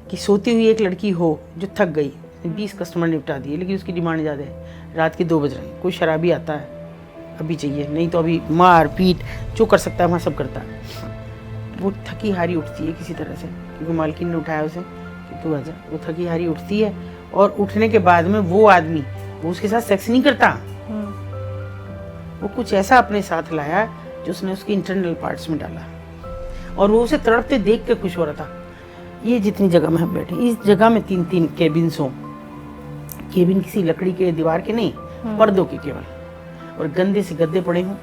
कि सोती हुई एक लड़की हो जो थक गई, 20 कस्टमर निपटा दिए, लेकिन उसकी डिमांड ज़्यादा है, रात के 2 बज रहे हैं, कोई शराबी आता है, अभी चाहिए, नहीं तो अभी मार पीट जो कर सकता है वहाँ सब करता है। वो थकी हारी उठती है किसी तरह से, क्योंकि मालकिन ने उठाया उसे कि तू आजा। वो थकी हारी उठती है और उठने के बाद में वो आदमी वो उसके साथ सेक्स नहीं करता, वो कुछ ऐसा अपने साथ लाया जो उसने उसके इंटरनल पार्ट्स में डाला, और वो उसे तड़पते देख के खुश हो रहा था। ये जितनी जगह में हम बैठे, इस जगह में 3-3 केबिन्स हों, केबिन किसी लकड़ी के दीवार के नहीं, पर्दों के केवल, और गंदे से गद्दे पड़े हों,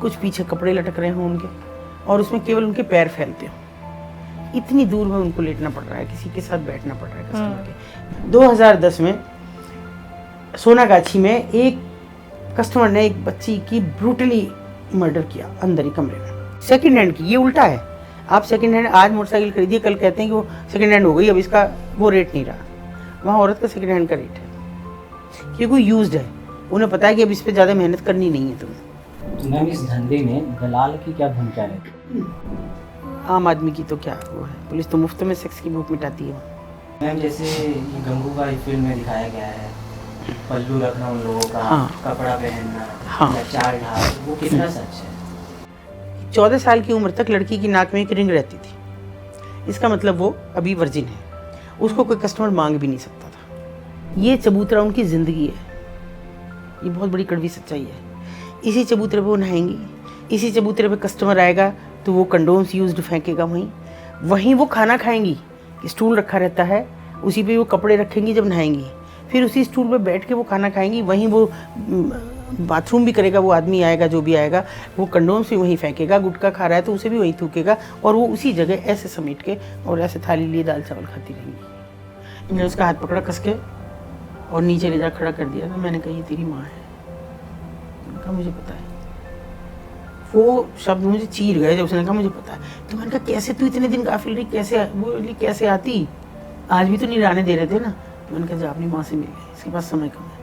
कुछ पीछे कपड़े लटक रहे हों उनके, और उसमें केवल उनके पैर फैलते हों। इतनी दूर में उनको लेटना पड़ रहा है, किसी के साथ बैठना पड़ रहा है कस्टमर के। 2010 में सोनागाछी में एक कस्टमर ने एक बच्ची की ब्रूटली मर्डर किया अंदर ही कमरे में, सेकंड हैंड की। ये उल्टा है, आप सेकंड हैंड आज मोटरसाइकिल खरीदिए, कल कहते हैं कि वो सेकंड हैंड हो गई, अब इसका वो रेट नहीं रहा। वहाँ औरत का सेकंड हैंड का रेट है, क्योंकि वो यूज्ड है, उन्हें पता है कि अब इस पर ज़्यादा मेहनत करनी नहीं है तुम्हें। मैम, इस धंधे में दलाल की क्या भूमिका है? आम आदमी की तो क्या वो है, पुलिस तो मुफ्त में सेक्स की भूख मिटाती है। मैम, जैसे ये गंगूबाई फिल्म में दिखाया गया है, पल्लू रखना उन लोगों का, हाँ। कपड़ा पहनना, हाँ। या चाल ढाल, वो कितना सच है? 14 साल की उम्र तक लड़की की नाक में एक रिंग रहती थी, इसका मतलब वो अभी वर्जिन है, उसको कोई कस्टमर मांग भी नहीं सकता था। ये चबूतरा उनकी ज़िंदगी है, ये बहुत बड़ी कड़वी सच्चाई है। इसी चबूतरे पे वो नहाएंगी, इसी चबूतरे पे कस्टमर आएगा तो वो कंडोम्स यूज्ड फेंकेगा, वहीं वो खाना खाएंगी, स्टूल रखा रहता है, उसी पे वो कपड़े रखेंगी जब नहाएंगी, फिर उसी स्टूल पे बैठ के वो खाना खाएंगी, वहीं वो बाथरूम भी करेगा, वो आदमी आएगा जो भी आएगा, वो कंडोम्स भी वहीं फेंकेगा, गुटखा खा रहा है तो उसे भी वहीं थूकेगा, और वो उसी जगह ऐसे समेट के और ऐसे थाली लिए दाल चावल खाती रहेंगी। मैंने उसका हाथ पकड़ा कस के और नीचे ले जा खड़ा कर दिया, तो मैंने कहा ये तेरी माँ है। मैंने कहा मुझे पता है। वो शब्द मुझे चीर गए जब उसने कहा मुझे पता है। तो मैंने कहा कैसे तू इतने दिन काफिल रही, कैसे वो कैसे आती, आज भी तो नहीं रहने दे रहे थे ना। तो मैंने कहा जा अपनी माँ से मिल गई, इसके पास समय कम है।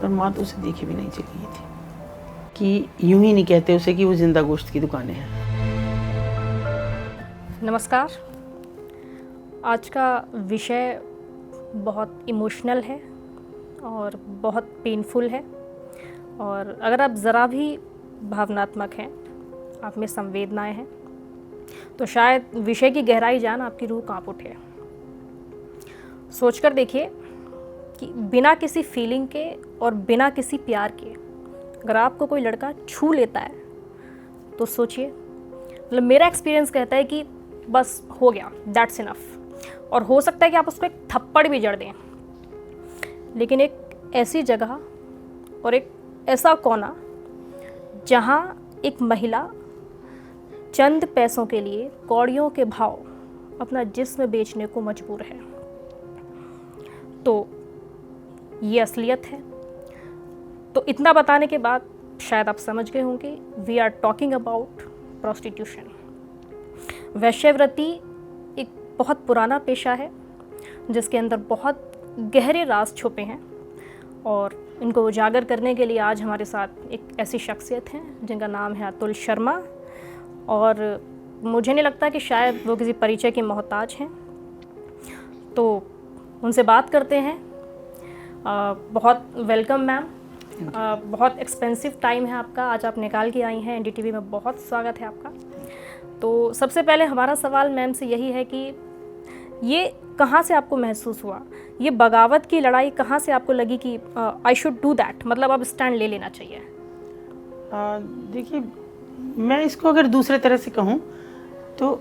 पर माँ तो उसे देखे भी नहीं चली गई थी, कि यूं ही नहीं कहते उसे कि वो जिंदा गोश्त की दुकानें हैं। नमस्कार, आज का विषय बहुत इमोशनल है और बहुत पेनफुल है, और अगर आप ज़रा भी भावनात्मक हैं, आप में संवेदनाएं हैं, तो शायद विषय की गहराई जान आपकी रूह कांप उठे। सोचकर देखिए कि बिना किसी फीलिंग के और बिना किसी प्यार के अगर आपको कोई लड़का छू लेता है तो सोचिए, मतलब मेरा एक्सपीरियंस कहता है कि बस हो गया, दैट्स इनफ। और हो सकता है कि आप उसको एक थप्पड़ भी जड़ दें, लेकिन एक ऐसी जगह और एक ऐसा कोना जहां एक महिला चंद पैसों के लिए कौड़ियों के भाव अपना जिस्म बेचने को मजबूर है, तो ये असलियत है। तो इतना बताने के बाद शायद आप समझ गए होंगे, we are talking about prostitution. वैश्यवृत्ति एक बहुत पुराना पेशा है जिसके अंदर बहुत गहरे राज छुपे हैं, और इनको उजागर करने के लिए आज हमारे साथ एक ऐसी शख्सियत हैं जिनका नाम है अतुल शर्मा, और मुझे नहीं लगता कि शायद वो किसी परिचय के मोहताज हैं। तो उनसे बात करते हैं। बहुत वेलकम मैम, बहुत एक्सपेंसिव टाइम है आपका, आज आप निकाल के आई हैं एनडीटीवी में, बहुत स्वागत है आपका। तो सबसे पहले हमारा सवाल मैम से यही है कि ये कहाँ से आपको महसूस हुआ, ये बगावत की लड़ाई कहाँ से आपको लगी कि आई शुड डू दैट, मतलब अब स्टैंड ले लेना चाहिए? देखिए, मैं इसको अगर दूसरे तरह से कहूँ तो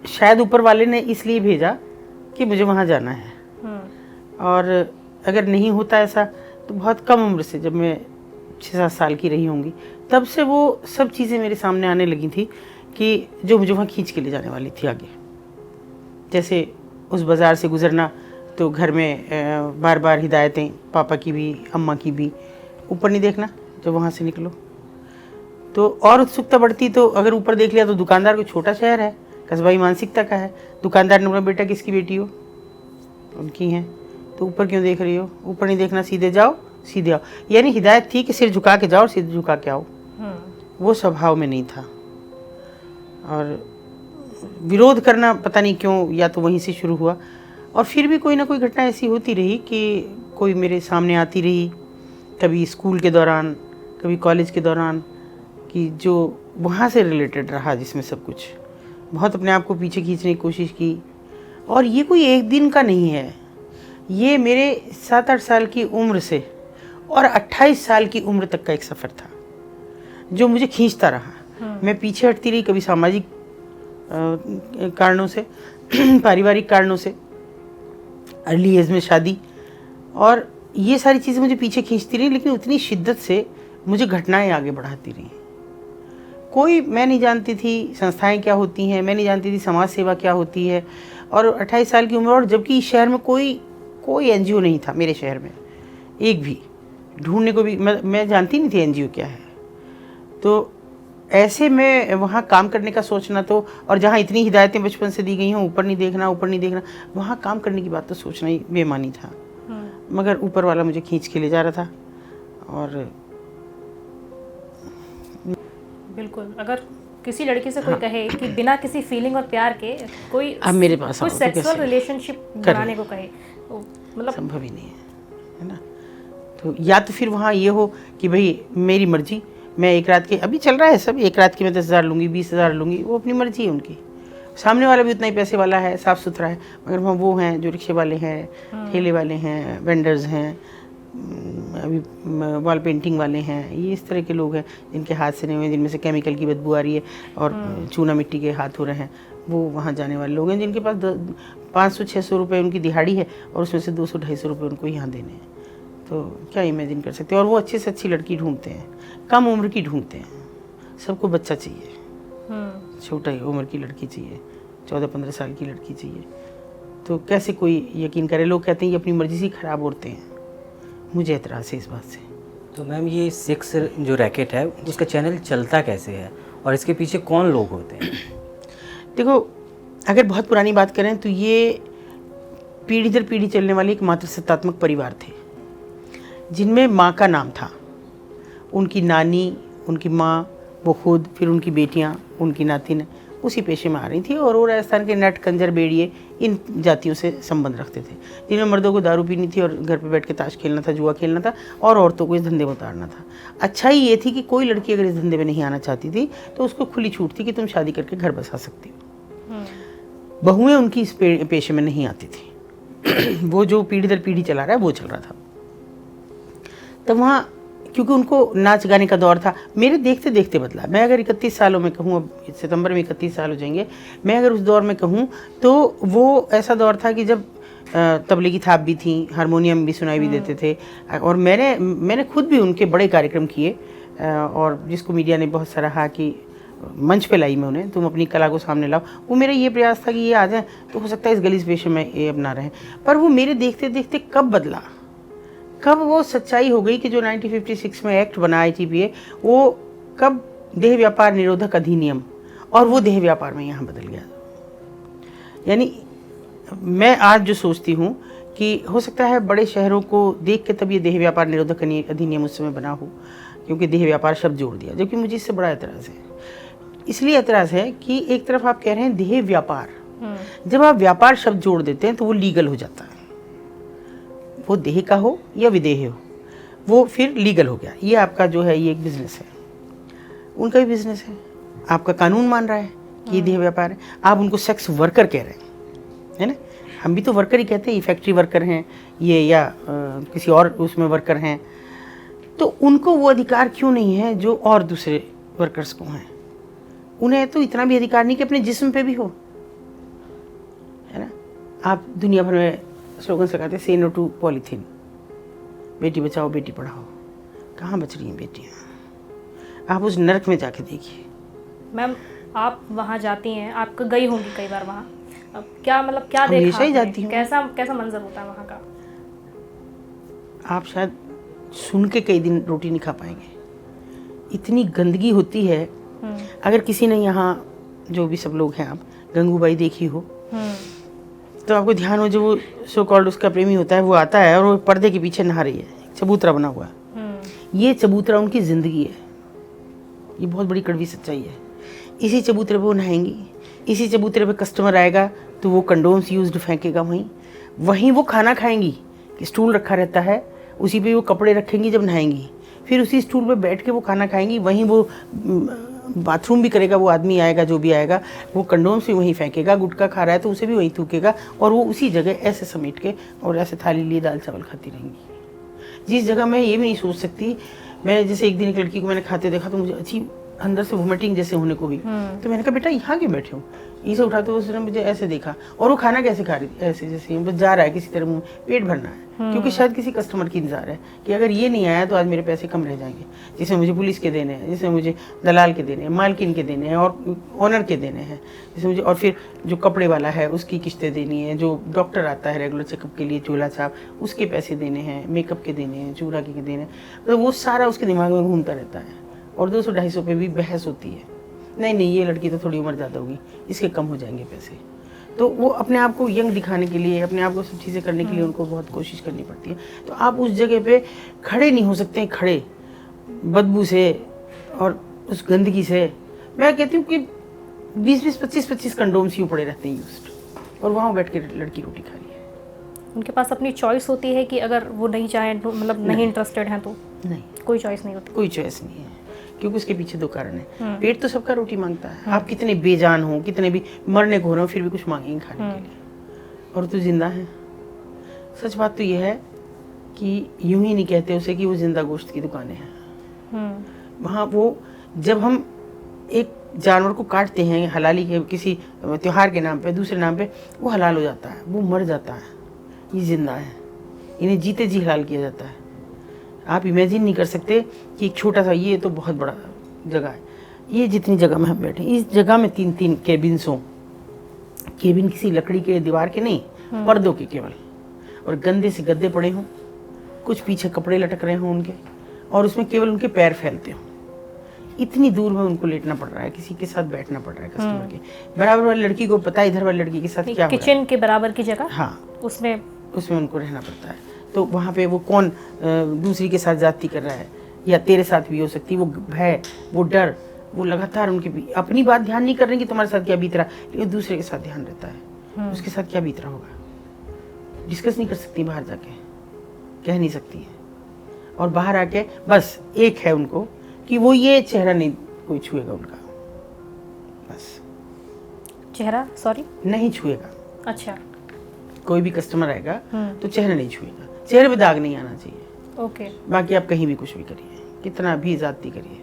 शायद ऊपर वाले ने इसलिए भेजा कि मुझे वहाँ जाना है, और अगर नहीं होता ऐसा तो बहुत कम उम्र से, जब मैं 6-7 साल की रही होंगी, तब से वो सब चीज़ें मेरे सामने आने लगी थी कि जो मुझे वहाँ खींच के ले जाने वाली थी आगे। जैसे उस बाज़ार से गुज़रना तो घर में बार बार हिदायतें, पापा की भी अम्मा की भी, ऊपर नहीं देखना जब वहाँ से निकलो। तो और उत्सुकता बढ़ती, तो अगर ऊपर देख लिया तो दुकानदार कोई छोटा शहर है, कस्बाई मानसिकता का है, दुकानदार ने बोला बेटा किसकी बेटी हो, उनकी हैं, तो ऊपर क्यों देख रही हो, ऊपर नहीं देखना, सीधे जाओ सीधे आओ। यानी हिदायत थी कि सिर झुका के जाओ और सिर झुका के आओ। वो स्वभाव में नहीं था। और विरोध करना पता नहीं क्यों, या तो वहीं से शुरू हुआ, और फिर भी कोई ना कोई घटना ऐसी होती रही कि कोई मेरे सामने आती रही, कभी स्कूल के दौरान, कभी कॉलेज के दौरान, कि जो वहाँ से रिलेटेड रहा, जिसमें सब कुछ बहुत अपने आप को पीछे खींचने की कोशिश की। और ये कोई एक दिन का नहीं है, ये मेरे 7-8 साल की उम्र से और 28 साल की उम्र तक का एक सफ़र था जो मुझे खींचता रहा। मैं पीछे हटती रही, कभी सामाजिक कारणों से, पारिवारिक कारणों से, अर्ली एज में शादी, और ये सारी चीज़ें मुझे पीछे खींचती रही, लेकिन उतनी शिद्दत से मुझे घटनाएं आगे बढ़ाती रही। कोई, मैं नहीं जानती थी संस्थाएं क्या होती हैं, मैं नहीं जानती थी समाज सेवा क्या होती है, और 28 साल की उम्र, और जबकि इस शहर में कोई एनजीओ नहीं था, मेरे शहर में एक भी, ढूंढने को भी मैं जानती नहीं थी एनजीओ क्या है। तो ऐसे में वहाँ काम करने का सोचना, तो और जहाँ इतनी हिदायतें बचपन से दी गई हैं, ऊपर नहीं देखना, वहाँ काम करने की बात तो सोचना ही बेमानी था। मगर ऊपर वाला मुझे खींच के ले जा रहा था। और बिल्कुल, अगर किसी लड़की से कोई कहे कि बिना किसी फीलिंग और प्यार के कोई अब मेरे पास कोई आओ तो सेक्सुअल कैसे रिलेशनशिप बनाने को कहे, तो मतलब संभव ही नहीं है ना। तो या तो फिर वहाँ ये हो कि भाई मेरी मर्जी, मैं एक रात के, अभी चल रहा है सब, एक रात की मैं 10,000 लूँगी, 20,000 लूँगी, वो अपनी मर्जी है उनकी। सामने वाला भी उतना ही पैसे वाला है, साफ़ सुथरा है, मगर वहाँ वो हैं जो रिक्शे वाले हैं, ठेले वाले हैं, वेंडर्स हैं, अभी वॉल पेंटिंग वाले हैं, ये इस तरह के लोग हैं जिनके हाथ से नहीं हुए, जिनमें से केमिकल की बदबू आ रही है और चूना मिट्टी के हाथ हो रहे हैं, वो वहाँ जाने वाले लोग हैं जिनके पास 500-600 रुपये उनकी दिहाड़ी है, और उसमें से 200-250 रुपये उनको यहाँ देने हैं। तो क्या इमेजिन कर सकते हैं। और वो अच्छे से अच्छी लड़की ढूंढते हैं, कम उम्र की ढूंढते हैं, सबको बच्चा चाहिए, छोटा ही उम्र की लड़की चाहिए, 14-15 साल की लड़की चाहिए। तो कैसे कोई यकीन करे। लोग कहते हैं ये अपनी मर्जी से खराब औरतें हैं, मुझे एतराज़ है इस बात से। तो मैम, ये सेक्स जो रैकेट है उसका चैनल चलता कैसे है और इसके पीछे कौन लोग होते हैं? देखो, अगर बहुत पुरानी बात करें तो ये पीढ़ी दर पीढ़ी चलने वाले एक मात्र सत्तात्मक परिवार थे, जिनमें माँ का नाम था, उनकी नानी, उनकी माँ, वो खुद, फिर उनकी बेटियाँ, उनकी नातिन उसी पेशे में आ रही थी। और वो राजस्थान के नट, कंजर, बेड़िए इन जातियों से संबंध रखते थे, जिनमें मर्दों को दारू पीनी थी और घर पे बैठ के ताश खेलना था, जुआ खेलना था, और औरतों को इस धंधे में उतारना था। अच्छाई ये थी कि कोई लड़की अगर इस धंधे में नहीं आना चाहती थी तो उसको खुली छूट थी कि तुम शादी करके घर बसा सकती हो। बहुएं उनकी इस पेशे में नहीं आती थी। वो जो पीढ़ी दर पीढ़ी चला रहा है वो चल रहा था। तो वहाँ क्योंकि उनको नाच गाने का दौर था, मेरे देखते देखते बदला। मैं अगर 31 सालों में कहूँ, अब सितंबर में 31 साल हो जाएंगे, मैं अगर उस दौर में कहूँ तो वो ऐसा दौर था कि जब तबले की थाप भी थी, हारमोनियम भी सुनाई भी देते थे, और मैंने खुद भी उनके बड़े कार्यक्रम किए, और जिसको मीडिया ने बहुत सराहा कि मंच पे लाई मैं उन्हें, तुम अपनी कला को सामने लाओ। वो मेरा ये प्रयास था कि ये आ जाए तो हो सकता है इस गलीज पेशे में ये अपना रहे। पर वो मेरे देखते देखते कब बदला, कब वो सच्चाई हो गई कि जो 1956 में एक्ट बना ITPA, वो कब देह व्यापार निरोधक अधिनियम, और वो देह व्यापार में यहाँ बदल गया। यानी मैं आज जो सोचती हूँ कि हो सकता है बड़े शहरों को देख के तब ये देह व्यापार निरोधक अधिनियम उस समय बना हो, क्योंकि देह व्यापार शब्द जोड़ दिया, जबकि मुझे इससे बड़ा एतराज़ है। इसलिए एतराज़ है कि एक तरफ आप कह रहे हैं देह व्यापार, जब आप व्यापार शब्द जोड़ देते हैं तो वो लीगल हो जाता है। वो देह का हो या विदेह हो, वो फिर लीगल हो गया। ये आपका जो है ये एक बिजनेस है, उनका भी बिजनेस है। आपका कानून मान रहा है कि ये देह व्यापार है, आप उनको सेक्स वर्कर कह रहे हैं, है ना। हम भी तो वर्कर ही कहते हैं, ये फैक्ट्री वर्कर हैं ये, या किसी और उसमें वर्कर हैं। तो उनको वो अधिकार क्यों नहीं है जो और दूसरे वर्कर्स को हैं? उन्हें तो इतना भी अधिकार नहीं कि अपने जिस्म पे भी हो, है ना। आप दुनिया भर में स्लोगन लगाते हैं, से no to polythene, Beti Bachao Beti Padhao, कहाँ बच रही हैं बेटियाँ? आप उस नरक में जाके देखिए। मैम, आप वहाँ जाती हैं, आप गई होंगी कई बार वहाँ, अब क्या मतलब क्या देखा हमेशा ही आपने? जाती हूँ। कैसा मंजर होता है वहाँ का? आप शायद सुन के कई दिन रोटी नहीं खा पाएंगे, इतनी गंदगी होती है। अगर किसी ने यहाँ जो भी सब लोग हैं, आप गंगूबाई देखी हो तो आपको ध्यान हो, जो वो सो कॉल्ड उसका प्रेमी होता है, वो आता है और वो पर्दे के पीछे नहा रही है, चबूतरा बना हुआ है। ये चबूतरा उनकी ज़िंदगी है, ये बहुत बड़ी कड़वी सच्चाई है। इसी चबूतरे पर वो नहाएंगी, इसी चबूतरे पे कस्टमर आएगा तो वो कंडोम्स यूज्ड फेंकेगा वहीं वो खाना खाएंगी कि स्टूल रखा रहता है, उसी पे वो कपड़े रखेंगी जब नहाएंगी, फिर उसी स्टूल पे बैठ के वो खाना खाएंगी, वहीं वो बाथरूम भी करेगा, वो आदमी आएगा जो भी आएगा वो कंडोम्स भी वहीं फेंकेगा, गुटखा खा रहा है तो उसे भी वहीं थूकेगा, और वो उसी जगह ऐसे समेट के और ऐसे थाली लिए दाल चावल खाती रहेंगी। जिस जगह मैं ये भी नहीं सोच सकती, मैं जैसे एक दिन एक लड़की को मैंने खाते देखा तो मुझे अजीब अंदर से वोमिटिंग जैसे होने को भी, तो मैंने कहा बेटा यहाँ क्यों बैठे हो, इसे उठाते हुए उसने मुझे ऐसे देखा, और वो खाना कैसे खा रही थी, ऐसे जैसे बस जा रहा है किसी तरह मुंह पेट भरना है, क्योंकि शायद किसी कस्टमर की इंतजार है कि अगर ये नहीं आया तो आज मेरे पैसे कम रह जाएंगे, जिसे मुझे पुलिस के देने हैं, जिसे मुझे दलाल के देने हैं, मालकिन के देने हैं और ऑनर के देने हैं, जिसे मुझे, और फिर जो कपड़े वाला है उसकी किस्तें देनी है, जो डॉक्टर आता है रेगुलर चेकअप के लिए चूल्हा छाप उसके पैसे देने हैं, मेकअप के देने हैं, चूड़ा के देने हैं, तो वो सारा उसके दिमाग में घूमता रहता है। और 200-250 पे भी बहस होती है, नहीं ये लड़की तो थोड़ी उम्र ज़्यादा होगी, इसके कम हो जाएंगे पैसे। तो वो अपने आप को यंग दिखाने के लिए, अपने आप को सब चीज़ें करने के लिए उनको बहुत कोशिश करनी पड़ती है। तो आप उस जगह पे खड़े नहीं हो सकते हैं, खड़े बदबू से और उस गंदगी से। मैं कहती हूँ कि 20-20, 25-25 कंडोम्स यूँ पड़े रहते हैं यूज्ड, और वहाँ बैठ के लड़की रोटी खा रही है। उनके पास अपनी चॉइस होती है कि अगर वो नहीं चाहें तो, मतलब नहीं इंटरेस्टेड हैं तो नहीं, कोई चॉइस नहीं होती। कोई चॉइस नहीं है, क्योंकि उसके पीछे 2 कारण है। पेट तो सबका रोटी मांगता है, आप कितने बेजान हो, कितने भी मरने को हो रहे हो, फिर भी कुछ मांगेंगे खाने के लिए, और तू जिंदा है। सच बात तो यह है कि यूं ही नहीं कहते उसे कि वो जिंदा गोश्त की दुकानें हैं। वहाँ वो जब हम एक जानवर को काटते हैं हलाली के किसी त्योहार के नाम पे, दूसरे नाम पे, वो हलाल हो जाता है, वो मर जाता है, ये जिंदा है, इन्हें जीते जी हलाल किया जाता है। आप इमेजिन नहीं कर सकते कि एक छोटा सा, ये तो बहुत बड़ा जगह है, ये जितनी जगह में हम बैठे, इस जगह में 3-3 केबिन्स हों, केबिन किसी लकड़ी के दीवार के नहीं, पर्दों के केवल, और गंदे से गद्दे पड़े हों, कुछ पीछे कपड़े लटक रहे हों उनके, और उसमें केवल उनके पैर फैलते हों। इतनी दूर में उनको लेटना पड़ रहा है, किसी के साथ बैठना पड़ रहा है कस्टमर के। बराबर वाली लड़की को पता है इधर वाली लड़की के साथ क्या हो रहा है, किचन के बराबर की जगह, हाँ, उसमें उनको रहना पड़ता है। तो वहाँ पे वो कौन दूसरी के साथ जाती कर रहा है, या तेरे साथ भी हो सकती है, वो भय, वो डर, वो लगातार उनके भी अपनी बात ध्यान नहीं कर रहे कि तुम्हारे साथ क्या बीत रहा, लेकिन दूसरे के साथ ध्यान रहता है, उसके साथ क्या बीत रहा होगा। डिस्कस नहीं कर सकती बाहर जाके, कह नहीं सकती है, और बाहर आके बस एक है उनको कि वो ये चेहरा नहीं कोई छुएगा उनका, बस चेहरा, सॉरी, नहीं छुएगा। अच्छा, कोई भी कस्टमर आएगा तो चेहरा नहीं छुएगा, चेहरे पे दाग नहीं आना चाहिए, ओके। बाकी आप कहीं भी कुछ भी करिए, कितना भी जाती करिए।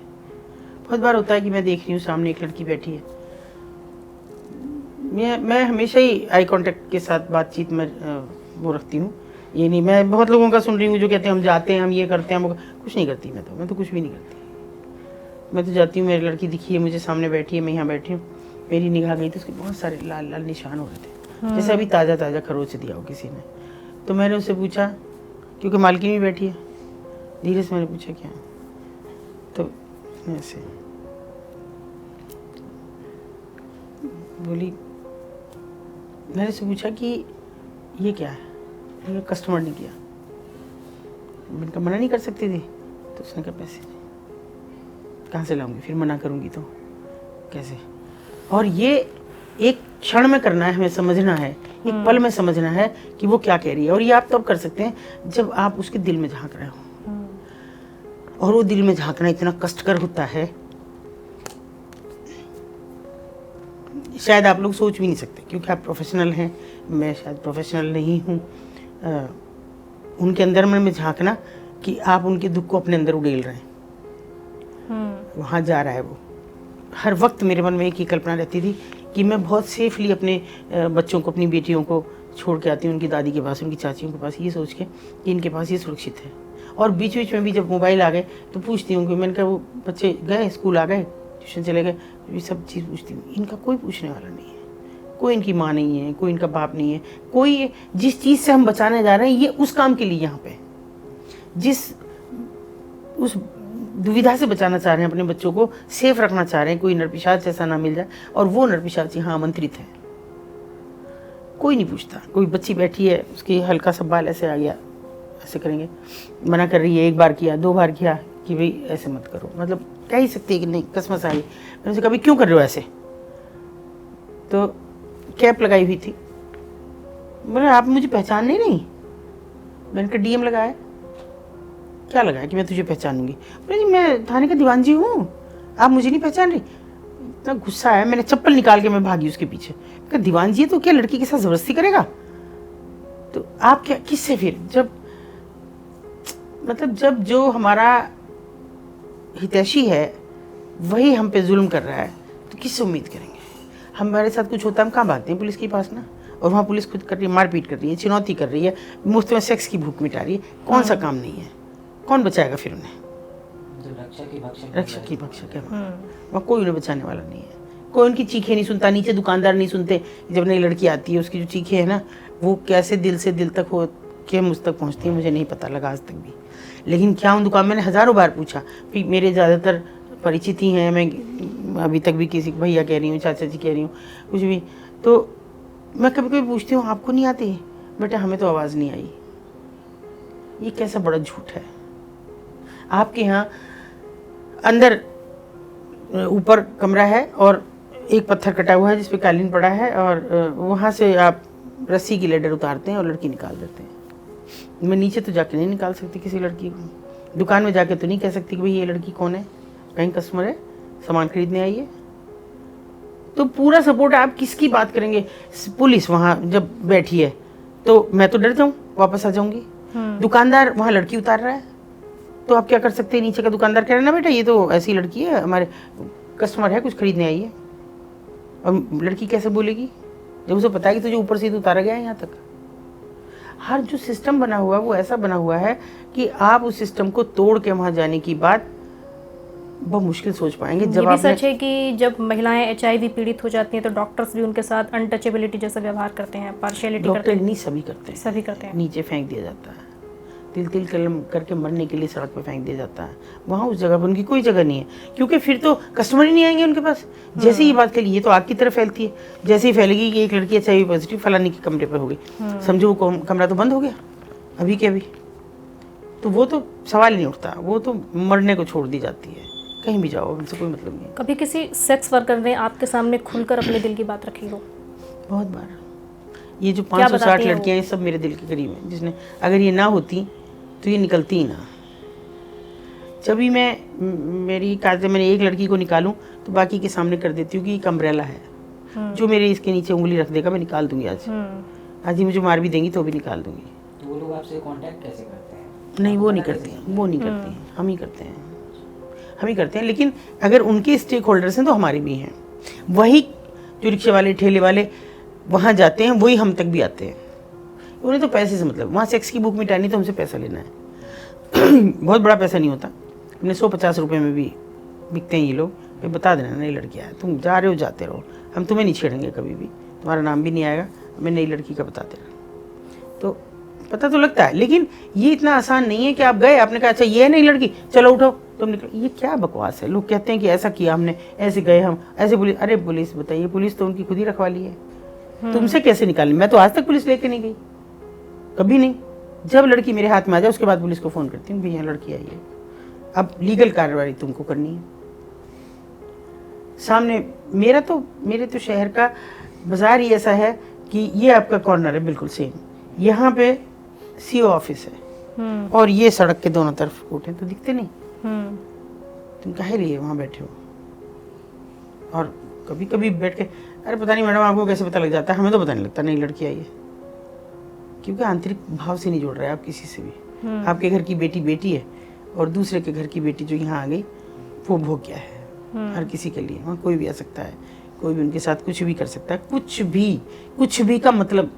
बहुत बार होता है कि मैं देख रही हूँ सामने एक लड़की बैठी है, मैं हमेशा ही आई कांटेक्ट के साथ बातचीत में वो रखती हूँ, ये नहीं, मैं बहुत लोगों का सुन रही हूँ जो कहते हैं हम जाते हैं, हम ये करते हैं, हम कुछ नहीं करती। मैं तो कुछ भी नहीं करती। मैं तो जाती हूँ, मेरी लड़की दिखी है मुझे सामने बैठी है, मैं यहाँ बैठी हूँ, मेरी निगाह गई तो उसके बहुत सारे लाल लाल निशान हो रहे थे, जैसे अभी ताज़ा ताज़ा खरोच दिया हो किसी ने। तो मैंने उससे पूछा, क्योंकि मालकिन भी बैठी है, धीरे से मैंने पूछा क्या, तो ऐसे बोली, मैंने उससे पूछा कि ये क्या है, ये कस्टमर ने किया, मैंने कहा मना नहीं कर सकती थी, तो उसने कहा पैसे कहाँ से लाऊंगी, फिर मना करूंगी तो कैसे। और ये एक क्षण में करना है, हमें समझना है, एक पल में समझना है कि वो क्या कह रही है। और ये आप तब कर सकते हैं जब आप उसके दिल में झांक रहे हो, और वो दिल में झांकना इतना कष्टकर होता है, शायद आप लोग सोच भी नहीं सकते, क्योंकि आप प्रोफेशनल हैं, मैं शायद प्रोफेशनल नहीं हूँ। उनके अंदर में झांकना कि आप उनके दुख को अपने अंदर उड़ेल रहे हैं, वहाँ जा रहा है वो। हर वक्त मेरे मन में एक ही कल्पना रहती थी कि मैं बहुत सेफली अपने बच्चों को, अपनी बेटियों को छोड़ के आती हूँ उनकी दादी के पास, उनकी चाचियों के पास, ये सोच के कि इनके पास ये सुरक्षित है। और बीच बीच में भी जब मोबाइल आ गए तो पूछती हूँ कि मैंने कहा वो बच्चे गए स्कूल, आ गए ट्यूशन चले गए, ये सब चीज़ पूछती हूँ। इनका कोई पूछने वाला नहीं है, कोई इनकी माँ नहीं है, कोई इनका बाप नहीं है, कोई जिस चीज़ से हम बचाने जा रहे हैं ये उस काम के लिए यहाँ पे, जिस उस दुविधा से बचाना चाह रहे हैं, अपने बच्चों को सेफ रखना चाह रहे हैं, कोई नरपिशाच ऐसा ना मिल जाए, और वो नरपिशाच यहाँ आमंत्रित है। कोई नहीं पूछता, कोई बच्ची बैठी है उसकी हल्का सा बाल ऐसे आ गया, ऐसे करेंगे, मना कर रही है, 1 बार किया 2 बार किया कि भाई ऐसे मत करो, मतलब कह ही सकती है कि नहीं कसमस आई। मैंने उनसे कभी क्यों कर रहे हो ऐसे, तो कैप लगाई हुई थी। बोले आप मुझे पहचान नहीं? मैंने कहा डीएम लगाया। क्या लगाया कि मैं तुझे पहचानूंगी? बोले जी मैं थाने का दीवान जी हूँ, आप मुझे नहीं पहचान रही। इतना गुस्सा आया, मैंने चप्पल निकाल के मैं भागी उसके पीछे। कहा दीवान जी तो क्या लड़की के साथ जबरदस्ती करेगा? तो आप क्या किससे फिर, जब जो हमारा हितैषी है वही हम पे जुल्म कर रहा है तो किससे उम्मीद करेंगे? हमारे साथ कुछ होता है हम कहाँ भागते हैं पुलिस के पास ना, और वहाँ पुलिस खुद कर रही है, मारपीट कर रही है, चुनौती कर रही है, मुफ्त में सेक्स की भूख मिटा रही है। कौन सा काम नहीं है? कौन बचाएगा फिर उन्हें? जो रक्षक की भक्षक है वहाँ कोई उन्हें बचाने वाला नहीं है। कोई उनकी चीखें नहीं सुनता, नीचे दुकानदार नहीं सुनते। जब नई लड़की आती है उसकी जो चीखें है ना, वो कैसे दिल से दिल तक हो के मुझ तक पहुँचती है मुझे नहीं पता लगा आज तक भी। लेकिन क्या उन दुकान, मैंने हज़ारों बार पूछा, फिर मेरे ज़्यादातर परिचित ही हैं, मैं अभी तक भी किसी भैया कह रही हूँ, चाचा जी कह रही हूँ, कुछ भी, तो मैं कभी कभी पूछती हूँ आपको नहीं आती? बेटा हमें तो आवाज़ नहीं आई। ये कैसा बड़ा झूठ है। आपके यहाँ अंदर ऊपर कमरा है और एक पत्थर कटा हुआ है जिस पे कालीन पड़ा है, और वहाँ से आप रस्सी की लेडर उतारते हैं और लड़की निकाल देते हैं। मैं नीचे तो जाके नहीं निकाल सकती किसी लड़की को, दुकान में जाके तो नहीं कह सकती कि भाई ये लड़की कौन है, कहीं कस्टमर है, सामान खरीदने आई है। तो पूरा सपोर्ट आप किसकी बात करेंगे? पुलिस वहाँ जब बैठी है तो मैं तो डर जाऊँ, वापस आ जाऊँगी। दुकानदार वहाँ लड़की उतार रहा है तो आप क्या कर सकते हैं? नीचे का दुकानदार कह रहा है ना बेटा ये तो ऐसी लड़की है, हमारे कस्टमर है, कुछ खरीदने आई है। और लड़की कैसे बोलेगी जब उसे पता है कि तुझे ऊपर से तो उतारा गया है यहाँ तक? हर जो सिस्टम बना हुआ है वो ऐसा बना हुआ है कि आप उस सिस्टम को तोड़ के वहाँ जाने की बात बहुत मुश्किल सोच पाएंगे। जब ये भी सच है कि जब महिलाएं एचआईवी पीड़ित हो जाती हैं तो डॉक्टर्स भी उनके साथ अनटचेबिलिटी जैसा व्यवहार करते हैं, पार्शियलिटी करते डॉक्टर हैं। नहीं सभी करते हैं, सभी करते हैं। नीचे फेंक दिया जाता है, तिल तिल कलम करके मरने के लिए सड़क पे फेंक दिया जाता है। वहाँ उस जगह पर उनकी कोई जगह नहीं है, क्योंकि फिर तो कस्टमर ही नहीं आएंगे उनके पास। जैसे ही ये बात फैली, ये तो आग की तरह फैलती है, जैसे ही फैलेगी कि एक लड़की एचआईवी पॉजिटिव फलाने के कमरे पर हो गई, समझो वो कमरा तो बंद हो गया अभी के अभी। तो वो तो सवाल नहीं उठता, वो तो मरने को छोड़ दी जाती है। कहीं भी जाओ उनसे कोई मतलब नहीं। कभी किसी सेक्स वर्कर ने आपके सामने खुलकर अपने दिल की बात रखी हो? बहुत बार। ये जो 560 लड़कियां हैं सब मेरे दिल के करीब हैं, जिसने अगर ये ना होती तो ये निकलती ही ना। जब भी मेरी कायदे मैंने एक लड़की को निकालूं तो बाकी के सामने कर देती हूँ कि एक अम्ब्रेला है जो मेरे इसके नीचे उंगली रख देगा मैं निकाल दूंगी आज ही मुझे मार भी देंगी तो भी निकाल दूंगी। तो वो लोग आपसे कांटेक्ट कैसे करते हैं? नहीं वो नहीं करते हैं, वो नहीं करते हैं, हम ही करते हैं। लेकिन अगर उनके स्टेक होल्डर्स हैं तो हमारे भी हैं। वही जो रिक्शे वाले ठेले वाले वहाँ जाते हैं वही हम तक भी आते हैं। उन्हें तो पैसे से मतलब, वहाँ सेक्स की भूख मिटानी तो हमसे पैसा लेना है। बहुत बड़ा पैसा नहीं होता, अपने 150 रुपये में भी बिकते हैं ये लोग। फिर बता देना नई लड़की आया, तुम जा रहे हो जाते रहो, हम तुम्हें नहीं छेड़ेंगे कभी भी, तुम्हारा नाम भी नहीं आएगा, हमें नई लड़की का बता देना। तो पता तो लगता है, लेकिन ये इतना आसान नहीं है कि आप गए आपने कहा अच्छा ये है नई लड़की चलो उठो तुम निकलो। ये क्या बकवास है। लोग कहते हैं कि ऐसा किया हमने, ऐसे गए हम, ऐसे पुलिस। अरे पुलिस बताइए, पुलिस तो उनकी खुद ही रखवाली है, तुमसे कैसे निकाली? मैं तो आज तक पुलिस लेके नहीं गई, कभी नहीं। जब लड़की मेरे हाथ में आ जाए उसके बाद पुलिस को फ़ोन करती हूँ, भैया लड़की आई है, अब लीगल कार्रवाई तुमको करनी है। सामने मेरे तो शहर का बाजार ही ऐसा है कि ये आपका कॉर्नर है बिल्कुल सेम, यहाँ पे सीओ ऑफिस है और ये सड़क के दोनों तरफ कोर्ट है, तो दिखते नहीं। तुम काहे लिए वहाँ बैठे हो? और कभी कभी बैठ के अरे पता नहीं मैडम आपको कैसे पता लग जाता है? हमें तो पता नहीं लगता नई लड़की आई है, क्योंकि आंतरिक भाव से नहीं जोड़ रहे आप किसी से भी। आपके घर की बेटी बेटी है और दूसरे के घर की बेटी जो यहाँ आ गई वो भोग क्या है। हर किसी के लिए वहाँ कोई भी आ सकता है, कोई भी उनके साथ कुछ भी कर सकता है। कुछ भी का मतलब